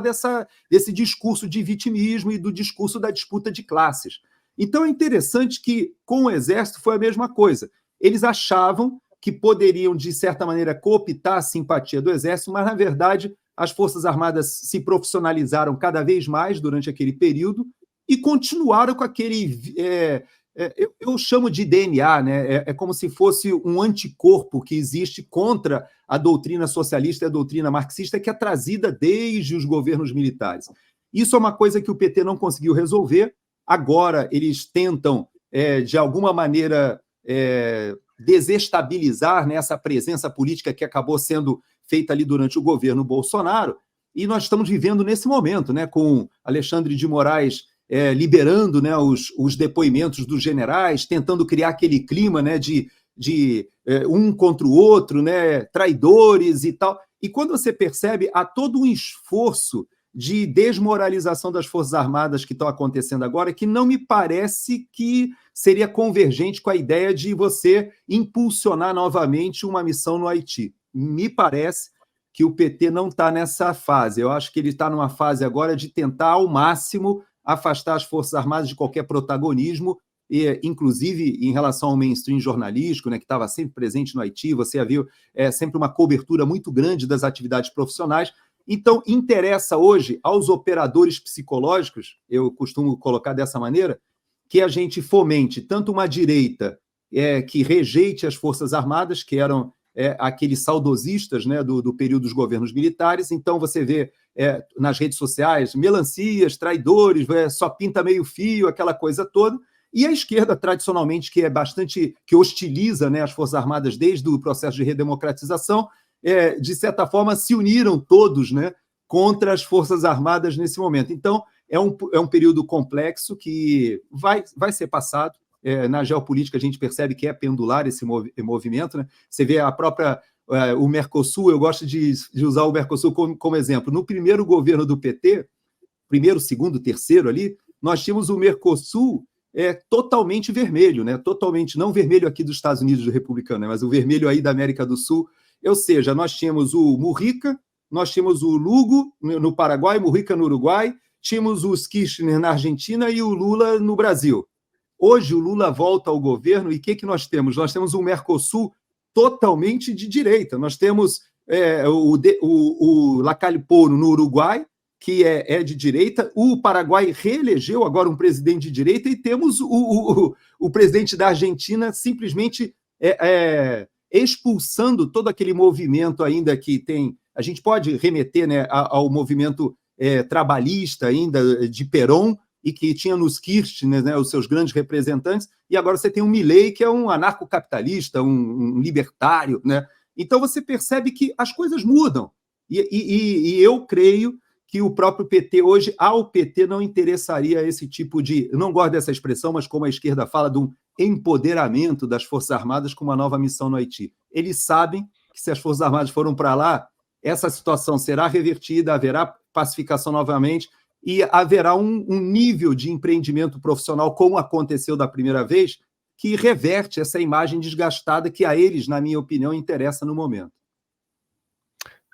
desse discurso de vitimismo e do discurso da disputa de classes. Então, é interessante que, com o Exército, foi a mesma coisa. Eles achavam que poderiam, de certa maneira, cooptar a simpatia do Exército, mas, na verdade, as Forças Armadas se profissionalizaram cada vez mais durante aquele período e continuaram com aquele... eu chamo de DNA, né? É como se fosse um anticorpo que existe contra a doutrina socialista e a doutrina marxista, que é trazida desde os governos militares. Isso é uma coisa que o PT não conseguiu resolver. Agora eles tentam, de alguma maneira, desestabilizar, né, essa presença política que acabou sendo feita ali durante o governo Bolsonaro, e nós estamos vivendo nesse momento, né, com Alexandre de Moraes liberando, né, os depoimentos dos generais, tentando criar aquele clima, né, de um contra o outro, né, traidores e tal. E quando você percebe, há todo um esforço de desmoralização das Forças Armadas que estão acontecendo agora, que não me parece que seria convergente com a ideia de você impulsionar novamente uma missão no Haiti. Me parece que o PT não está nessa fase. Eu acho que ele está numa fase agora de tentar, ao máximo, afastar as Forças Armadas de qualquer protagonismo, e, inclusive em relação ao mainstream jornalístico, né, que estava sempre presente no Haiti, você viu sempre uma cobertura muito grande das atividades profissionais. Então, interessa hoje aos operadores psicológicos, eu costumo colocar dessa maneira, que a gente fomente tanto uma direita que rejeite as Forças Armadas, que eram aqueles saudosistas, né, do período dos governos militares. Então, você vê nas redes sociais melancias, traidores, só pinta meio fio, aquela coisa toda. E a esquerda, tradicionalmente, que hostiliza, né, as Forças Armadas desde o processo de redemocratização, de certa forma, se uniram todos, né, contra as Forças Armadas nesse momento. Então, é um período complexo que vai ser passado. Na geopolítica, a gente percebe que é pendular esse movimento, né? Você vê o Mercosul, eu gosto de usar o Mercosul como exemplo. No primeiro governo do PT, primeiro, segundo, terceiro ali, nós tínhamos o Mercosul totalmente vermelho, né? Totalmente, não vermelho aqui dos Estados Unidos do republicano, né? Mas o vermelho aí da América do Sul. Ou seja, nós tínhamos o Mujica, nós tínhamos o Lugo no Paraguai, Mujica no Uruguai, tínhamos o Kirchner na Argentina e o Lula no Brasil. Hoje o Lula volta ao governo e o que nós temos? Nós temos um Mercosul totalmente de direita. Nós temos o Lacalle Pou no Uruguai, que é de direita. O Paraguai reelegeu agora um presidente de direita e temos o presidente da Argentina simplesmente expulsando todo aquele movimento ainda que tem... A gente pode remeter, né, ao movimento trabalhista ainda de Perón, e que tinha nos Kirchner, né, os seus grandes representantes, e agora você tem um Milei, que é um anarcocapitalista, um libertário, né? Então você percebe que as coisas mudam. E eu creio que o próprio PT hoje, ao PT não interessaria esse tipo de... Eu não gosto dessa expressão, mas como a esquerda fala, de um empoderamento das Forças Armadas com uma nova missão no Haiti. Eles sabem que se as Forças Armadas foram para lá, essa situação será revertida, haverá pacificação novamente, e haverá um nível de empreendimento profissional, como aconteceu da primeira vez, que reverte essa imagem desgastada que a eles, na minha opinião, interessa no momento.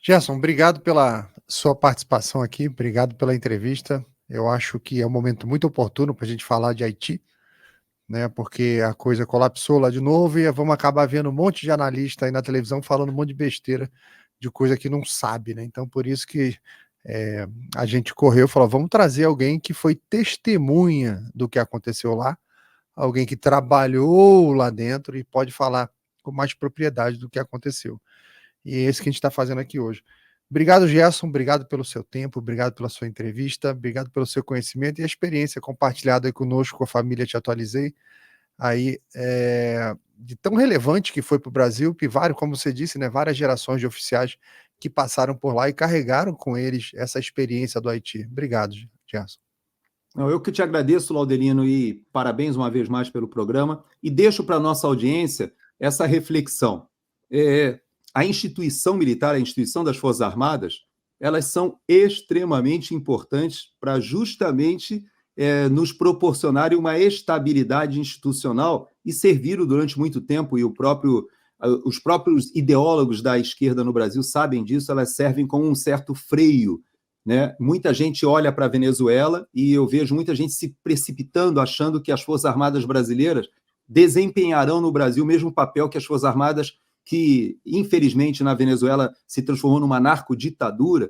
Gerson, obrigado pela sua participação aqui, obrigado pela entrevista. Eu acho que é um momento muito oportuno para a gente falar de Haiti, né, porque a coisa colapsou lá de novo e vamos acabar vendo um monte de analista aí na televisão falando um monte de besteira, de coisa que não sabe, né? Então, por isso que a gente correu e falou, vamos trazer alguém que foi testemunha do que aconteceu lá, alguém que trabalhou lá dentro e pode falar com mais propriedade do que aconteceu. E é isso que a gente está fazendo aqui hoje. Obrigado, Gerson, obrigado pelo seu tempo, obrigado pela sua entrevista, obrigado pelo seu conhecimento e a experiência compartilhada aí conosco, com a família Te Atualizei, aí de tão relevante que foi para o Brasil, que como você disse, né, várias gerações de oficiais que passaram por lá e carregaram com eles essa experiência do Haiti. Obrigado, Gerson. Não, eu que te agradeço, Laudelino, e parabéns uma vez mais pelo programa, e deixo para a nossa audiência essa reflexão. A instituição militar, a instituição das Forças Armadas, elas são extremamente importantes para justamente nos proporcionarem uma estabilidade institucional e serviram durante muito tempo, e os próprios ideólogos da esquerda no Brasil sabem disso, elas servem como um certo freio, né? Muita gente olha para a Venezuela e eu vejo muita gente se precipitando, achando que as Forças Armadas brasileiras desempenharão no Brasil o mesmo papel que as Forças Armadas que, infelizmente, na Venezuela se transformou numa narcoditadura,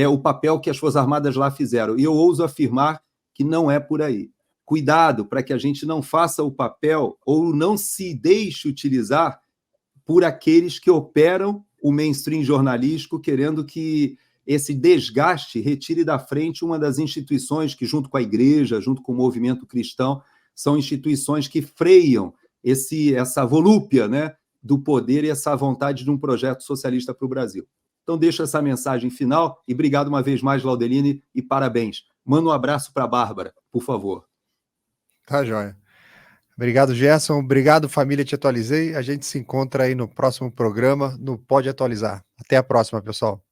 o papel que as Forças Armadas lá fizeram. E eu ouso afirmar que não é por aí. Cuidado para que a gente não faça o papel ou não se deixe utilizar por aqueles que operam o mainstream jornalístico, querendo que esse desgaste retire da frente uma das instituições que, junto com a igreja, junto com o movimento cristão, são instituições que freiam essa volúpia, né, do poder e essa vontade de um projeto socialista para o Brasil. Então, deixo essa mensagem final e obrigado uma vez mais, Laudelino, e parabéns. Manda um abraço para a Bárbara, por favor. Tá, joia. Obrigado, Gerson. Obrigado, família Te Atualizei. A gente se encontra aí no próximo programa, no Pode Atualizar. Até a próxima, pessoal.